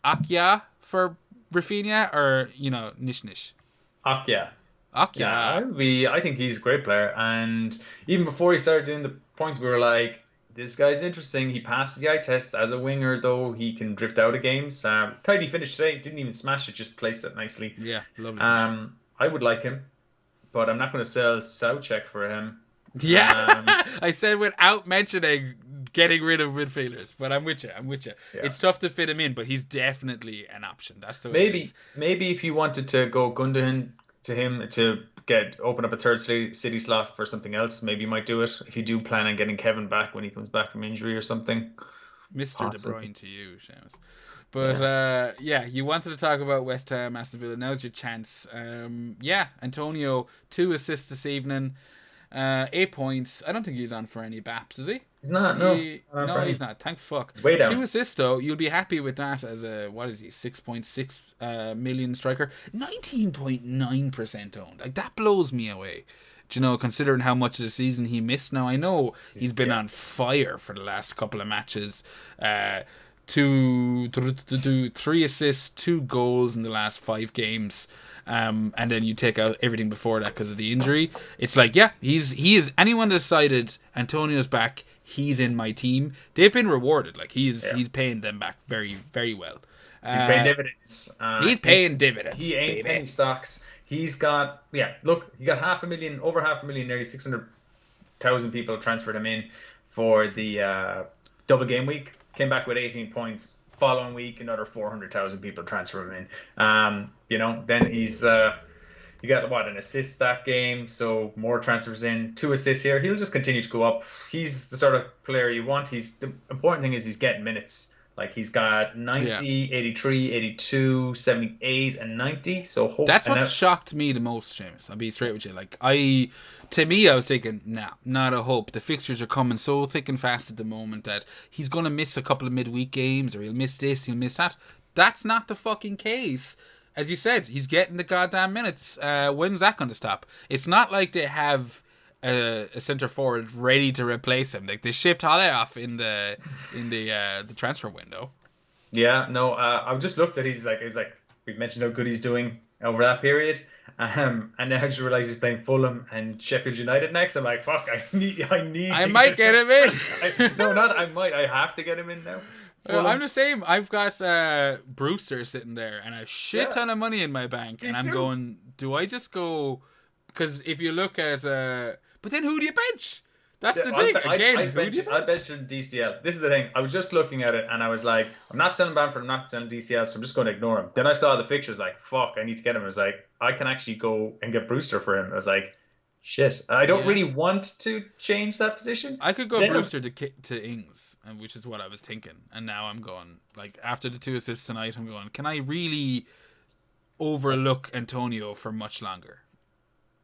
Akya for Rafinha or, Nish? Akya. Yeah, Akya. I think he's a great player. And even before he started doing the points, we were like, this guy's interesting. He passes the eye test as a winger, though he can drift out of games. Tidy finish today. Didn't even smash it, just placed it nicely. Yeah, lovely finish. I would like him, but I'm not going to sell Soucek for him. Yeah, Um, I said without mentioning getting rid of midfielders, but I'm with you. yeah. It's tough to fit him in, but he's definitely an option. That's the way it Maybe is. maybe if you wanted to go Gundogan to him to open up a third city slot for something else, maybe you might do it. If you do plan on getting Kevin back when he comes back from injury or something, Mr. De possibly. Bruyne to you, Seamus. But Yeah. yeah, you wanted to talk about West Ham, Aston Villa. Now's your chance. Yeah, Antonio, 2 assists this evening, 8 points. I don't think he's on for any baps, is he? He's not. No, not No, for he's any. not. Thank fuck. He's way down. 2 assists though. You'll be happy with that as a what is he? 6.6 million striker. 19.9% owned. Like that blows me away. Do you know, considering how much of the season he missed? Now I know he's been Yeah. on fire for the last couple of matches. Two, 3 assists, 2 goals in the last 5 games. And then you take out everything before that because of the injury. It's like, yeah, he is. Anyone decided Antonio's back, he's in my team. They've been rewarded. Like he's paying them back very, very well. He's paying dividends. He's paying dividends, He ain't baby. penny stocks. He's got look, he got over 500,000, nearly 600,000 people transferred him in for the double game week. Came back with 18 points. Following week, another 400,000 people transfer him in. Then he got what, an assist that game, so more transfers in, 2 assists here. He'll just continue to go up. He's the sort of player you want. The important thing is he's getting minutes. Like he's got Yeah. 90, 83, 82, 78, and 90. So That's what's shocked me the most, Seamus. I'll be straight with you. To me, I was thinking, nah, not a hope. The fixtures are coming so thick and fast at the moment that he's going to miss a couple of midweek games, or he'll miss this, he'll miss that. That's not the fucking case. As you said, he's getting the goddamn minutes. When's that going to stop? It's not like they have a centre forward ready to replace him. Like they shipped Halle off in the transfer window. Yeah, no, I've just looked at he's like we've mentioned how good he's doing over that period. And then I just realized he's playing Fulham and Sheffield United next. I'm like, fuck, I need I to might get him in. I have to get him in now. I'm the same. I've got Brewster sitting there and a shit ton of money in my bank, and I'm too. going, do I just go? Because if you look at, but then who do you bench? That's the thing. Again, who do you I bench? bet you DCL. This is the thing. I was just looking at it and I was like, I'm not selling Bamford, I'm not selling DCL, so I'm just going to ignore him. Then I saw the fixtures, like, fuck, I need to get him. I was like, I can actually go and get Brewster for him. I was like, shit. I don't Yeah. really want to change that position. I could go Then- Brewster to Ings, which is what I was thinking. And now I'm going, like, after the 2 assists tonight, I'm going, can I really overlook Antonio for much longer?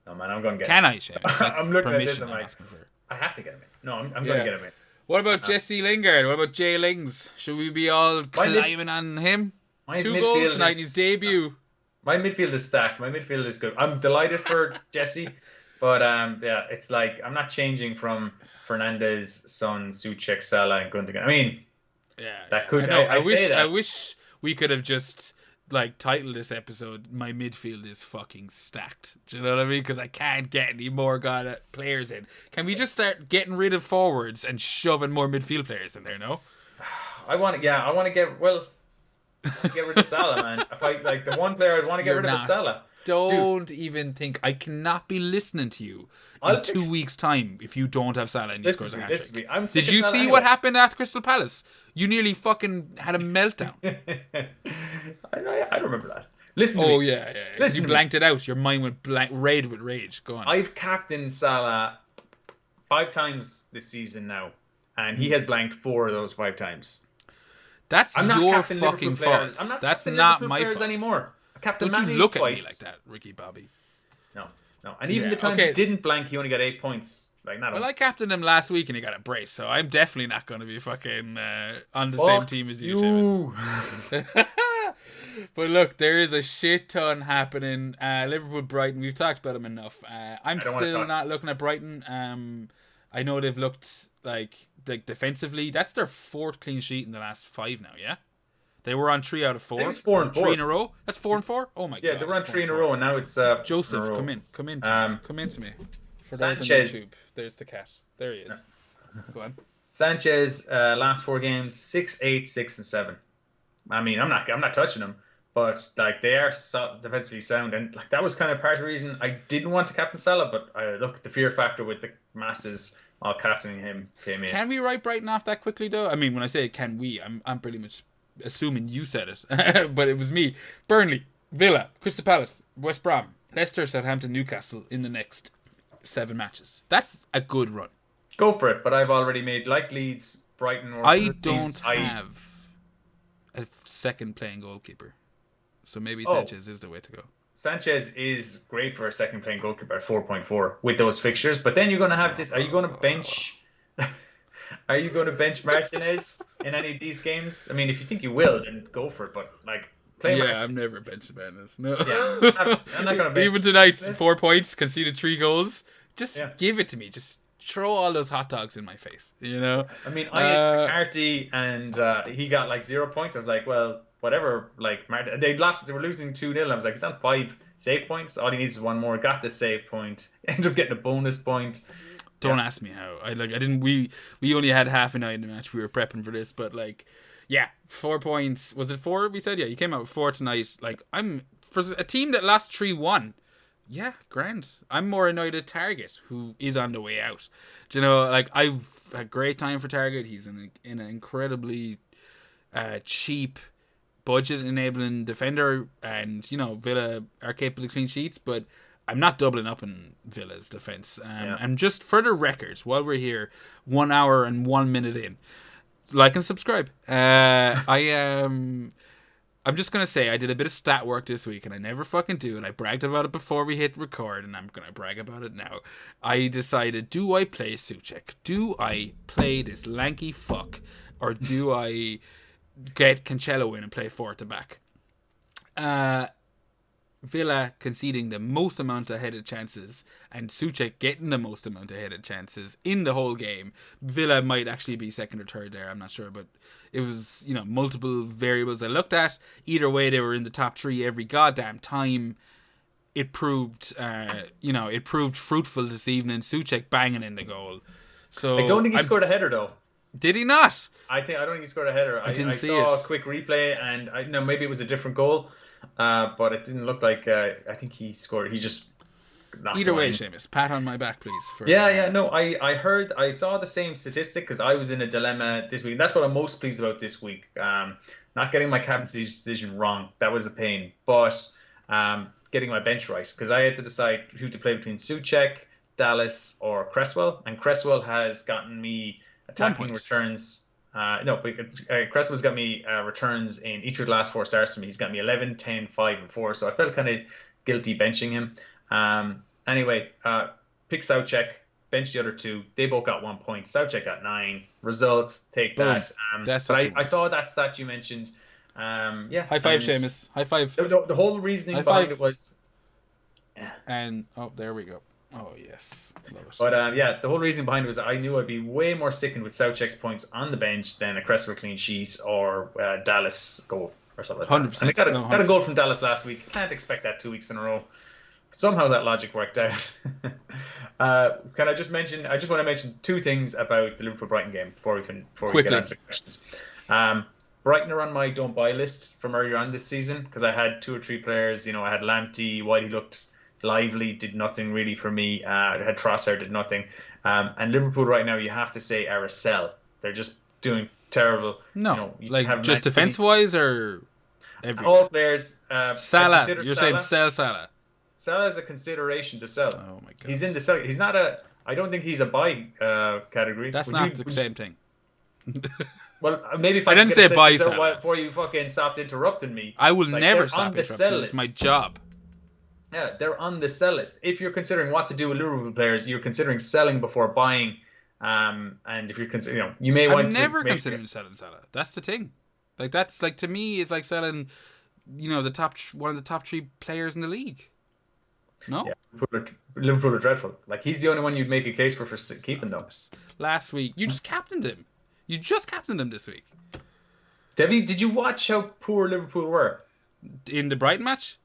No, man, I'm going to get Can him. I, Seamus? That's I'm looking at this permission and I'm like, asking for. I have to get him in. No, I'm going to get him in. What about Jesse Lingard? What about Jay Lings? Should we be all climbing on him? My 2 midfield goals tonight in is- his debut. My midfield is stacked. My midfield is good. I'm delighted for Jesse, but it's like I'm not changing from Fernandez, Son, Soucek, Salah, and Gundogan. I mean, that could. I say that. I wish we could have just like titled this episode "My midfield is fucking stacked." Do you know what I mean? Because I can't get any more players in. Can we just start getting rid of forwards and shoving more midfield players in there? No. I want to get rid of Salah, man. If I like the one player I'd want to get rid of is Salah. Don't even think. I cannot be listening to you in 2 weeks' time if you don't have Salah and he scores a hat trick. Did you see what happened at Crystal Palace? You nearly fucking had a meltdown. I don't remember that. Listen to me. Yeah. You blanked it out. Your mind went red with rage. Go on. I've captained Salah 5 times this season now, and he has blanked 4 of those 5 times. That's your fucking fault. I'm not That's captain not Liverpool my players fault anymore. Captain Don't you Mane look twice. at me like that, Ricky Bobby. No. And even the time he didn't blank, he only got 8 points. I captained him last week and he got a brace, so I'm definitely not going to be fucking on the same team as you, Seamus. But look, there is a shit ton happening. Liverpool, Brighton, we've talked about them enough. I'm still not looking at Brighton. I know they've looked like defensively. That's their 4th clean sheet in the last 5 now, yeah? They were on 3 out of 4. It's 4 and 4. 3 in a row. That's 4 and 4. Oh my god! Yeah, they were on 3 in a row, and now it's Joseph. Come in to me. For those on Sanchez. YouTube, there's the cat. There he is. Go on. Sanchez, last 4 games, 6, 8, 6, and 7. I mean, I'm not touching them, but like they are defensively sound, and like that was kind of part of the reason I didn't want to captain Salah. But look, the fear factor with the masses all captaining him came in. Can we write Brighton off that quickly though? I mean, when I say can we, I'm pretty much assuming you said it, but it was me. Burnley, Villa, Crystal Palace, West Brom, Leicester, Southampton, Newcastle in the next 7 matches. That's a good run. Go for it, but I've already made like Leeds, Brighton, or I don't have a second playing goalkeeper, so maybe Sanchez is the way to go. Sanchez is great for a second playing goalkeeper at 4.4 with those fixtures, but then you're going to have this. Are you going to bench? Are you going to bench Martinez in any of these games? I mean, if you think you will, then go for it. But like, play Yeah, I'm Martinez. never benching Madness. No. Yeah, I'm not going to Even bench tonight, this. 4 points, conceded 3 goals. Just Yeah. give it to me. Just throw all those hot dogs in my face. You know. I mean, I had Uh, McCarthy and he got like 0 points. I was like, well, whatever. Like, they lost. They were losing 2-0. I was like, is that 5 save points? All he needs is one more. Got the save point. Ended up getting a bonus point. don't Yeah. ask me how. I didn't. We only had half an eye in the match. We were prepping for this, but like, yeah, 4 points. Was it four? We said yeah. You came out with four tonight. Like I'm for a team that lost 3-1. Yeah, grand. I'm more annoyed at Target, who is on the way out. Do you know, like, I've had great time for Target. He's in an incredibly cheap, budget-enabling defender, and, you know, Villa are capable of clean sheets, but I'm not doubling up in Villa's defence. Yeah. And just for the records, while we're here, 1 hour and 1 minute in, like and subscribe. I'm just going to say I did a bit of stat work this week, and I never fucking do, and I bragged about it before we hit record, and I'm going to brag about it now. I decided, do I play Suchek? Do I play this lanky fuck? Or do I get Cancelo in and play four at the back? Villa conceding the most amount of headed chances and Suchek getting the most amount of headed chances in the whole game. Villa might actually be second or third there, I'm not sure, but it was, you know, multiple variables I looked at. Either way, they were in the top three every goddamn time. It proved, it proved fruitful this evening. Suchek banging in the goal. So I don't think he scored a header though. Did he not? I don't think he scored a header. I didn't see saw it. a quick replay, and I know maybe it was a different goal, but it didn't look like. I think he scored. He just knocked Either it way, in. Seamus, pat on my back, please. For, Yeah. No, I saw the same statistic because I was in a dilemma this week. And that's what I'm most pleased about this week. Not getting my captaincy decision wrong. That was a pain, but getting my bench right because I had to decide who to play between Souček, Dallas, or Cresswell, and Cresswell has gotten me attacking returns. No, but Cresswell's got me returns in each of the last four starts for me. He's got me 11, 10, 5, and 4. So I felt kind of guilty benching him. Anyway, pick Souček, bench the other two. They both got 1 point. Souček got 9. Results, take Boom. that. That's but I saw that stat you mentioned. Yeah. High five, Seamus. High five. The whole reasoning High behind five. it was. And, there we go. Oh, yes. Love it. But yeah, the whole reason behind it was I knew I'd be way more sickened with Souček's points on the bench than a Cresswell clean sheet or Dallas goal or something like 100%. that. And I got a goal from Dallas last week. Can't expect that 2 weeks in a row. Somehow that logic worked out. Can I just mention? I just want to mention two things about the Liverpool-Brighton game before we get answer the questions. Brighton are on my don't buy list from earlier on this season because I had 2 or 3 players. You know, I had Lamptey, Whitey looked lively, did nothing really for me. I had Trossard, did nothing. And Liverpool right now, you have to say, are a sell. They're just doing terrible. No, you like just defense-wise or everywhere? All players. Salah, you're saying sell Salah. Salah is a consideration to sell. Oh my god. He's in the sell. He's not a. I don't think he's a buy category. That's not the same thing. Well, maybe if I didn't say buy Salah Salah before you fucking stopped interrupting me. I will Like, never they're stop on the interrupting. sell It's my list. job. Yeah, they're on the sell list. If you're considering what to do with Liverpool players, you're considering selling before buying. And if you're considering, you may want I'm to. never considering selling Salah. That's the thing. Like that's like to me, it's like selling, one of the top 3 players in the league. No, yeah, Liverpool are dreadful. Like he's the only one you'd make a case for keeping them. Last week, you just captained him. You just captained him this week. Debbie, did you watch how poor Liverpool were in the Brighton match?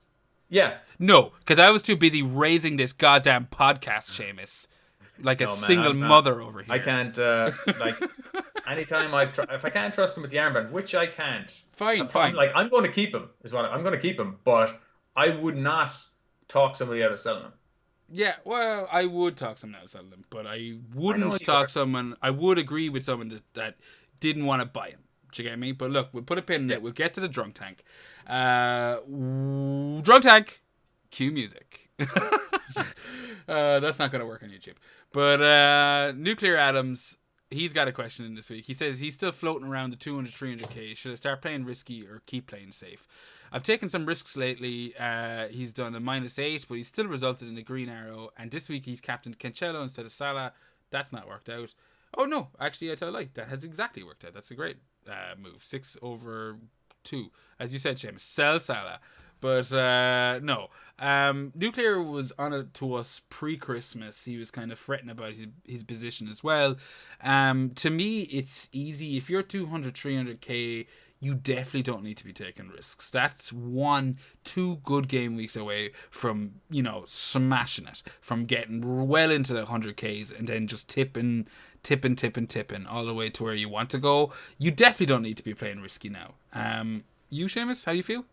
Yeah. No, because I was too busy raising this goddamn podcast, Seamus. Like a single mother over here. I can't, anytime if I can't trust him with the armband, which I can't. Fine. Like, I'm going to keep him, I'm going to keep him, but I would not talk somebody out of selling him. Yeah, well, I would talk someone out of selling him, but I wouldn't I would agree with someone that didn't want to buy him. Do you get me? But look, we'll put a pin in it. We'll get to the drunk tank. Drunk tank. Cue music. That's not going to work on YouTube. But Nuclear Adams, he's got a question in this week. He says he's still floating around the 200, 300k. Should I start playing risky or keep playing safe? I've taken some risks lately. He's done a -8, but he's still resulted in a green arrow. And this week he's captained Cancelo instead of Salah. That's not worked out. Oh no, actually, I tell a lie. That has exactly worked out. That's a great move. 6/2, as you said, James. Sell Salah, but no. Nuclear was on it to us pre-Christmas. He was kind of fretting about his position as well. To me, it's easy if you're 200, 300k. You definitely don't need to be taking risks. That's 2 good game weeks away from, smashing it, from getting well into the 100Ks and then just tipping all the way to where you want to go. You definitely don't need to be playing risky now. You, Seamus, how you feel?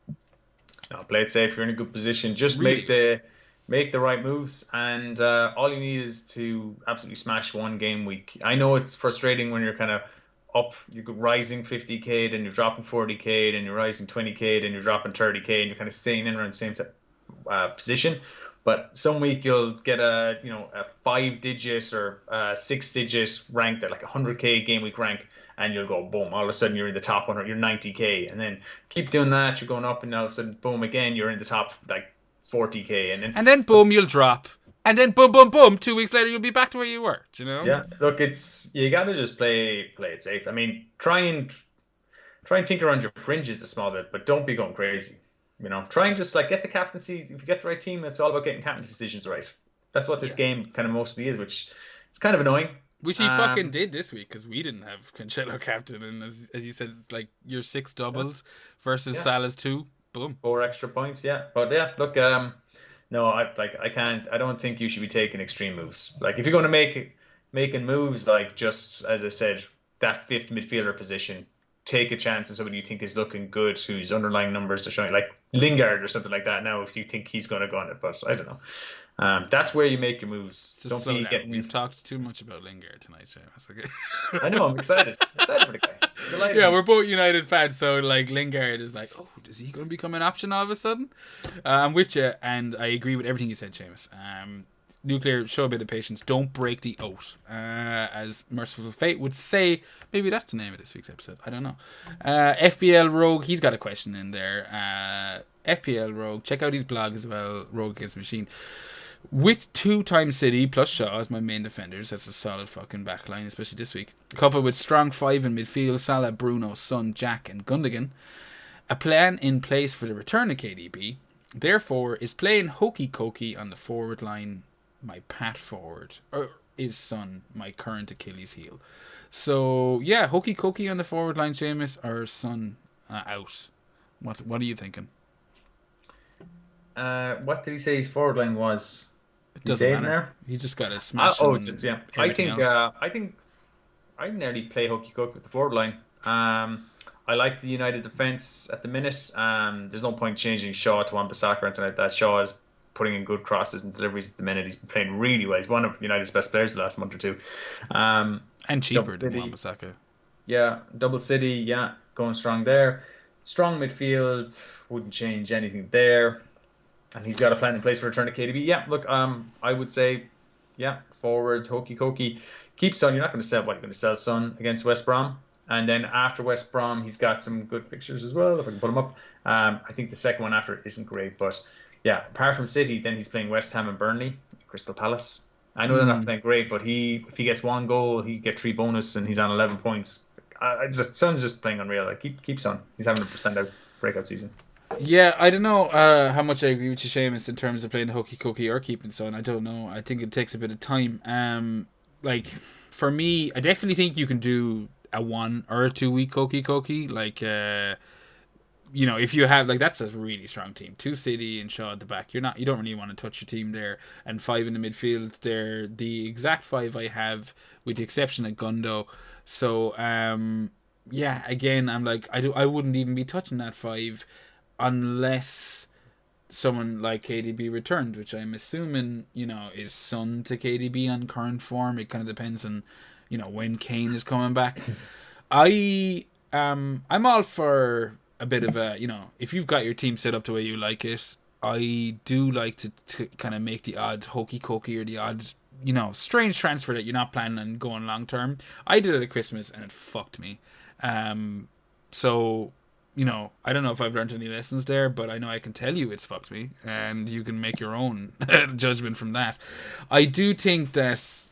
No, play it safe. You're in a good position. Just Really good. make the right moves, and all you need is to absolutely smash one game week. I know it's frustrating when you're kind of up, you're rising 50k, then you're dropping 40k, then you're rising 20k, then you're dropping 30k, and you're kind of staying in around the same position. But some week you'll get a 5 digit or 6 digit rank at like 100k game week rank, and you'll go boom. All of a sudden you're in the top 100, you're 90k, and then keep doing that. You're going up, and all of a sudden boom again. You're in the top like 40k, and then And then but boom, you'll drop. And then boom, boom, boom. 2 weeks later, you'll be back to where you were. Do you know? yeah, look, it's you got to just play it safe. I mean, try and tinker around your fringes a small bit, but don't be going crazy. Try and just like get the captaincy. If you get the right team, it's all about getting captaincy decisions right. That's what this Yeah. game kind of mostly is, which it's kind of annoying. Which he fucking Um, did this week because we didn't have Cancelo captain. And as you said, it's like your 6 yeah, doubled versus yeah, Salah's 2. Boom. 4 extra points, yeah. But yeah, look, no, I can't. I don't think you should be taking extreme moves. Like if you're going to making moves, like just as I said, that fifth midfielder position, take a chance on somebody you think is looking good, whose underlying numbers are showing, like Lingard or something like that. Now, if you think he's going to go on it, but I don't know. That's where you make your moves. Just Don't slow be down. We've getting. talked too much about Lingard tonight, Seamus. I know. I'm Okay. excited. Excited for the guy. Delighted Yeah, he's. we're both United fans, so like Lingard is like, oh, is he going to become an option all of a sudden? I'm with you, and I agree with everything you said, Seamus. Nuclear, show a bit of patience. Don't break the oath, as Merciful Fate would say. Maybe that's the name of this week's episode. I don't know. FPL Rogue, he's got a question in there. FPL Rogue, check out his blog as well. Rogue Against the Machine. With 2 times City plus Shaw as my main defenders, that's a solid fucking backline, especially this week. Coupled with strong 5 in midfield, Salah, Bruno, Son, Jack, and Gundogan. A plan in place for the return of KDB. Therefore, is playing hokey cokey on the forward line my path forward, or is Son my current Achilles heel? So yeah, hokey cokey on the forward line, Seamus, or Son out. What are you thinking? What did he say his forward line was? It Did he doesn't say it in matter. there? He just got to Oh, just smashing yeah. I everything think else. I nearly play hooky cook with the forward line. I like the United defense at the minute. There's no point changing Shaw to Wan-Bissaka or anything like that. Shaw is putting in good crosses and deliveries at the minute. He's been playing really well. He's one of United's best players the last month or two. Um, And Double cheaper than City, Wan-Bissaka. yeah, Double City, yeah, going strong there. Strong midfield, wouldn't change anything there. And he's got a plan in place for return to KDB. Yeah, look, I would say, yeah, forward, hokey cokey. Keep Son. You're not going to sell what you're going to sell Son against West Brom. And then after West Brom, he's got some good pictures as well, if I can put him up. I think the second one after isn't great. But yeah, apart from City, then he's playing West Ham and Burnley, Crystal Palace. I know they're not Mm. playing great, but if he gets 1 goal, he get 3 bonus, and he's on 11 points. Son's just playing unreal. Like keep Son. He's having a standout breakout season. Yeah, I don't know how much I agree with you, Seamus, in terms of playing the hokey cokey or keeping Son. I don't know. I think it takes a bit of time. Like for me, I definitely think you can do a 1 or 2 week hokey cokey. Like, if you have like that's a really strong team. 2 City and Shaw at the back. You don't really want to touch your team there. And 5 in the midfield. They're the exact 5 I have, with the exception of Gundo. So yeah, again, I'm like I wouldn't even be touching that 5 unless someone like KDB returned, which I'm assuming, is Son to KDB on current form. It kind of depends on, when Kane is coming back. I'm all for a bit of a, if you've got your team set up the way you like it, I do like to kind of make the odd hokey cokey or the odd, strange transfer that you're not planning on going long term. I did it at Christmas and it fucked me. So I don't know if I've learned any lessons there, but I know I can tell you it's fucked me, and you can make your own judgment from that. I do think that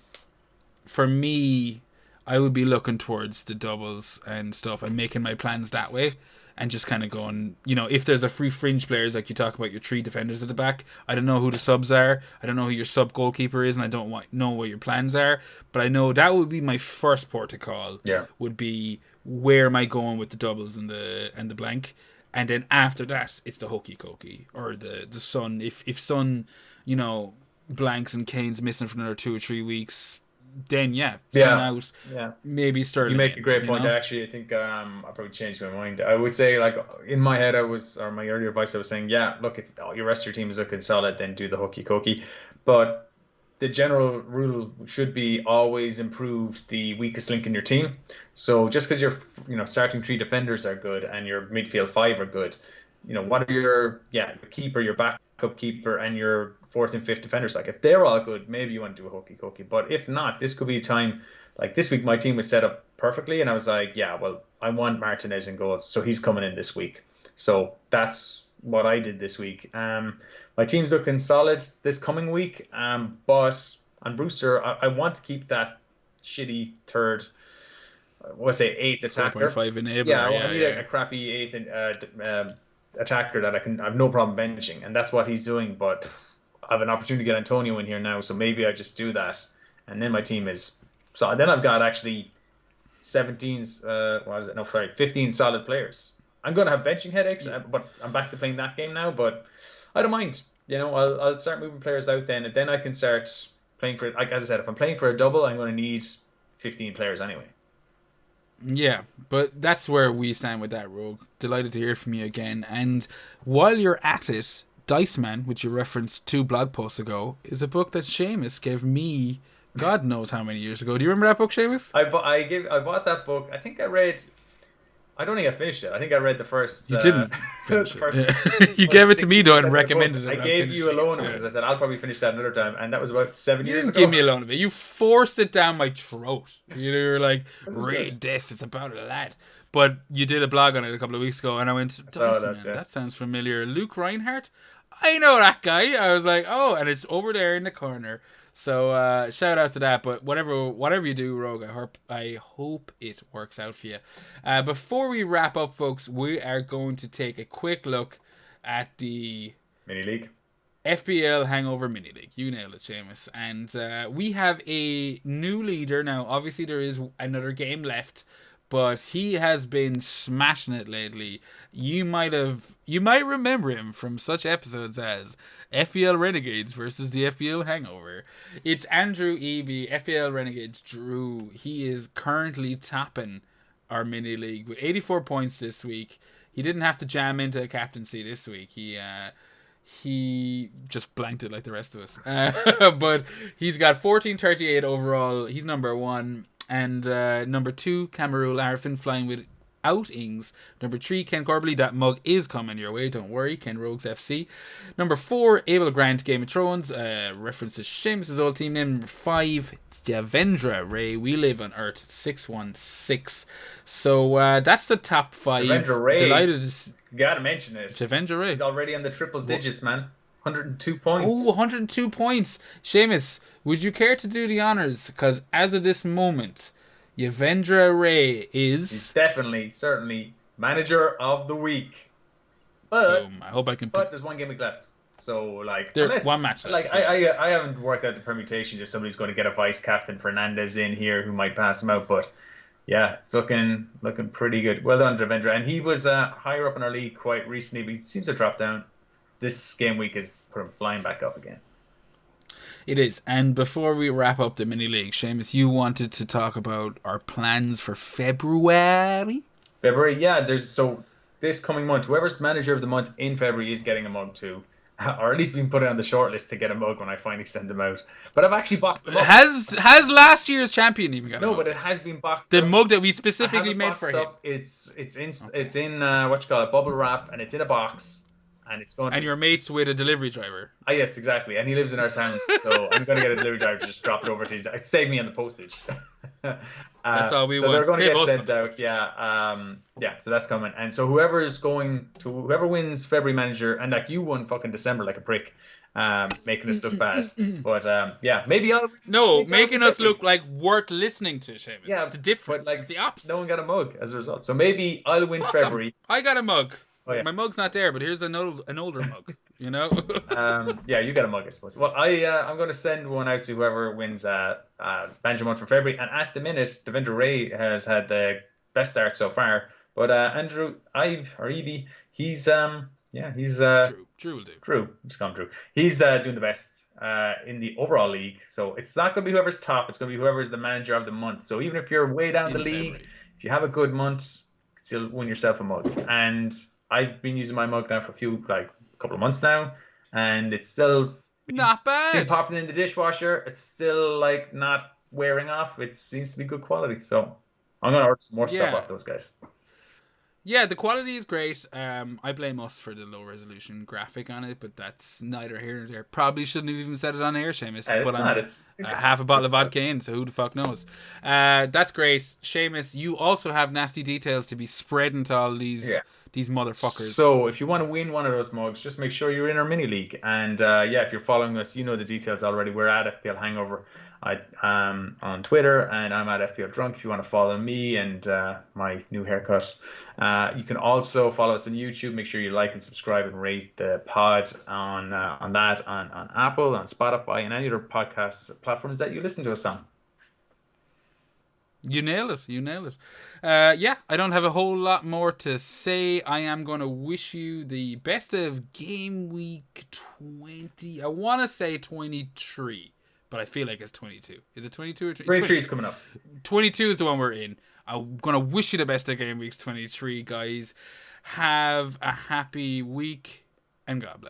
for me, I would be looking towards the doubles and stuff and making my plans that way. And just kind of going, if there's a free fringe players, like you talk about your 3 defenders at the back, I don't know who the subs are. I don't know who your sub goalkeeper is, and I don't know what your plans are. But I know that would be my first port to call. Yeah. Would be where am I going with the doubles and the blank, and then after that it's the hokey cokey or the Sun. If Sun, blanks and Kane's missing for another 2 or 3 weeks. Then Sun out. Yeah, maybe Sterling. You make a great point. Actually, I think I probably changed my mind. I would say, like in my head, or my earlier advice, I was saying, look, if your rest of your team is looking solid, then do the hooky cokey. But the general rule should be always improve the weakest link in your team. So just because your starting 3 defenders are good and your midfield 5 are good, what are your keeper, your backup keeper, and your 4th and 5th defenders? Like if they're all good, maybe you want to do a hokey cokey. But if not, this could be a time. Like this week, my team was set up perfectly, and I was like, I want Martinez in goals, so he's coming in this week. So that's what I did this week. My team's looking solid this coming week, but on Brewster, I want to keep that shitty third, 8th attacker. 4.5 enabler. Yeah, I need a crappy 8th attacker that I have no problem benching, and that's what he's doing. But I have an opportunity to get Antonio in here now, so maybe I just do that, and then my team is. So then I've got actually 15 solid players. I'm going to have benching headaches, but I'm back to playing that game now. But I don't mind. I'll start moving players out then, and then I can start playing for. Like as I said, if I'm playing for a double, I'm going to need 15 players anyway. Yeah, but that's where we stand with that, Rogue. Delighted to hear from you again. And while you're at it, Dice Man, which you referenced 2 blog posts ago, is a book that Seamus gave me God knows how many years ago. Do you remember that book, Seamus? I bought that book. I think I read. I don't think I finished it. I think I read the first. You didn't finish it. You gave it to me though and recommended it. I gave you a loan of it because I said I'll probably finish that another time, and that was about 7 years ago. You didn't give me a loan of it. You forced it down my throat. You were like, read this. It's about a lad. But you did a blog on it a couple of weeks ago, and I went, that sounds familiar. Luke Reinhardt? I know that guy. I was like, oh, and it's over there in the corner. So shout out to that. But whatever you do, Rogue, I hope it works out for you. Before we wrap up, folks, we are going to take a quick look at the mini league. FPL Hangover Mini League. You nailed it, Seamus. And we have a new leader now. Obviously, there is another game left, but he has been smashing it lately. You might remember him from such episodes as FPL Renegades versus the FPL Hangover. It's Andrew Eby, FPL Renegades Drew. He is currently topping our mini league with 84 points this week. He didn't have to jam into a captaincy this week. He just blanked it like the rest of us. But he's got 1438 overall. He's number 1. And number 2, Camarul Arfin flying without Ings. Number 3, Ken Corbally. That mug is coming your way. Don't worry, Ken Rogues FC. Number 4, Abel Grant, Game of Thrones. References Seamus' old team name. Number 5, Devendra Ray. We live on Earth 616. So that's the top 5. Devendra Ray. Delighted. You gotta mention it. Devendra Ray. He's already on the triple digits, man. 102 points. Oh, 102 points. Seamus, would you care to do the honours? Because as of this moment, Devendra Ray is... He's definitely, certainly, manager of the week. But, boom, I hope I can... But there's one game week left. So, like... One match left. Like, I haven't worked out the permutations if somebody's going to get a vice-captain Fernandez in here who might pass him out. But, yeah, it's looking pretty good. Well done, Devendra. And he was higher up in our league quite recently, but he seems to have dropped down. This game week has put him flying back up again. It is. And before we wrap up the mini league, Seamus, you wanted to talk about our plans for February? Yeah. So this coming month, whoever's manager of the month in February is getting a mug too. Or at least being put on the short list to get a mug when I finally send them out. But I've actually boxed them up. Has last year's champion even got a mug? No, but it has been boxed the up. mug that we specifically made for him. It's in bubble wrap, and it's in a box. And it's going. And your mate's with a delivery driver. Yes, exactly. And he lives in our town, so I'm going to get a delivery driver to just drop it over to his. It saved me on the postage. That's all we want. So they're going to get sent out. Yeah. So that's coming. And so whoever wins February manager, and like you won fucking December like a prick. making us look bad. But yeah, maybe No, I'll win making us February. look like worth listening to, Seamus. It's Yeah, the but difference. It's like the no one opposite. got a mug as a result. So maybe I'll win Fuck 'em. February. I got a mug. Oh yeah. My mug's not there, but here's an older mug. You know. Yeah, you got a mug, I suppose. Well, I'm going to send one out to whoever wins Banjo month for February. And at the minute, Devendra Ray has had the best start so far. But Andrew Ive or Evie, he's It's true. Drew will do. Drew. Just call him Drew. He's doing the best in the overall league. So it's not going to be whoever's top. It's going to be whoever's the manager of the month. So even if you're way down the In league, February. if you have a good month, still win yourself a mug. And I've been using my mug now for a couple of months now, and it's still Not been bad. popping in the dishwasher. It's still like not wearing off. It seems to be good quality. So I'm gonna order some more stuff Yeah. off those guys. Yeah, the quality is great. I blame us for the low resolution graphic on it, but that's neither here nor there. Probably shouldn't have even said it on air, Seamus. But It's not. I'm It's half a bottle of vodka in, so who the fuck knows? That's great, Seamus. You also have nasty details to be spreading to all yeah. these motherfuckers. So if you want to win one of those mugs, just make sure you're in our mini league. And yeah, if you're following us, you know the details already. We're at FPL Hangover on Twitter, and I'm at FPL Drunk. If you want to follow me and my new haircut, you can also follow us on YouTube. Make sure you like and subscribe and rate the pod on on Apple, on Spotify, and any other podcast platforms that you listen to us on. You nailed it. You nailed it. Yeah, I don't have a whole lot more to say. I am going to wish you the best of game week 20. I want to say 23, but I feel like it's 22. Is it 22 or 23 is coming up. 22 is the one we're in. I'm going to wish you the best of game weeks 23, guys. Have a happy week, and God bless.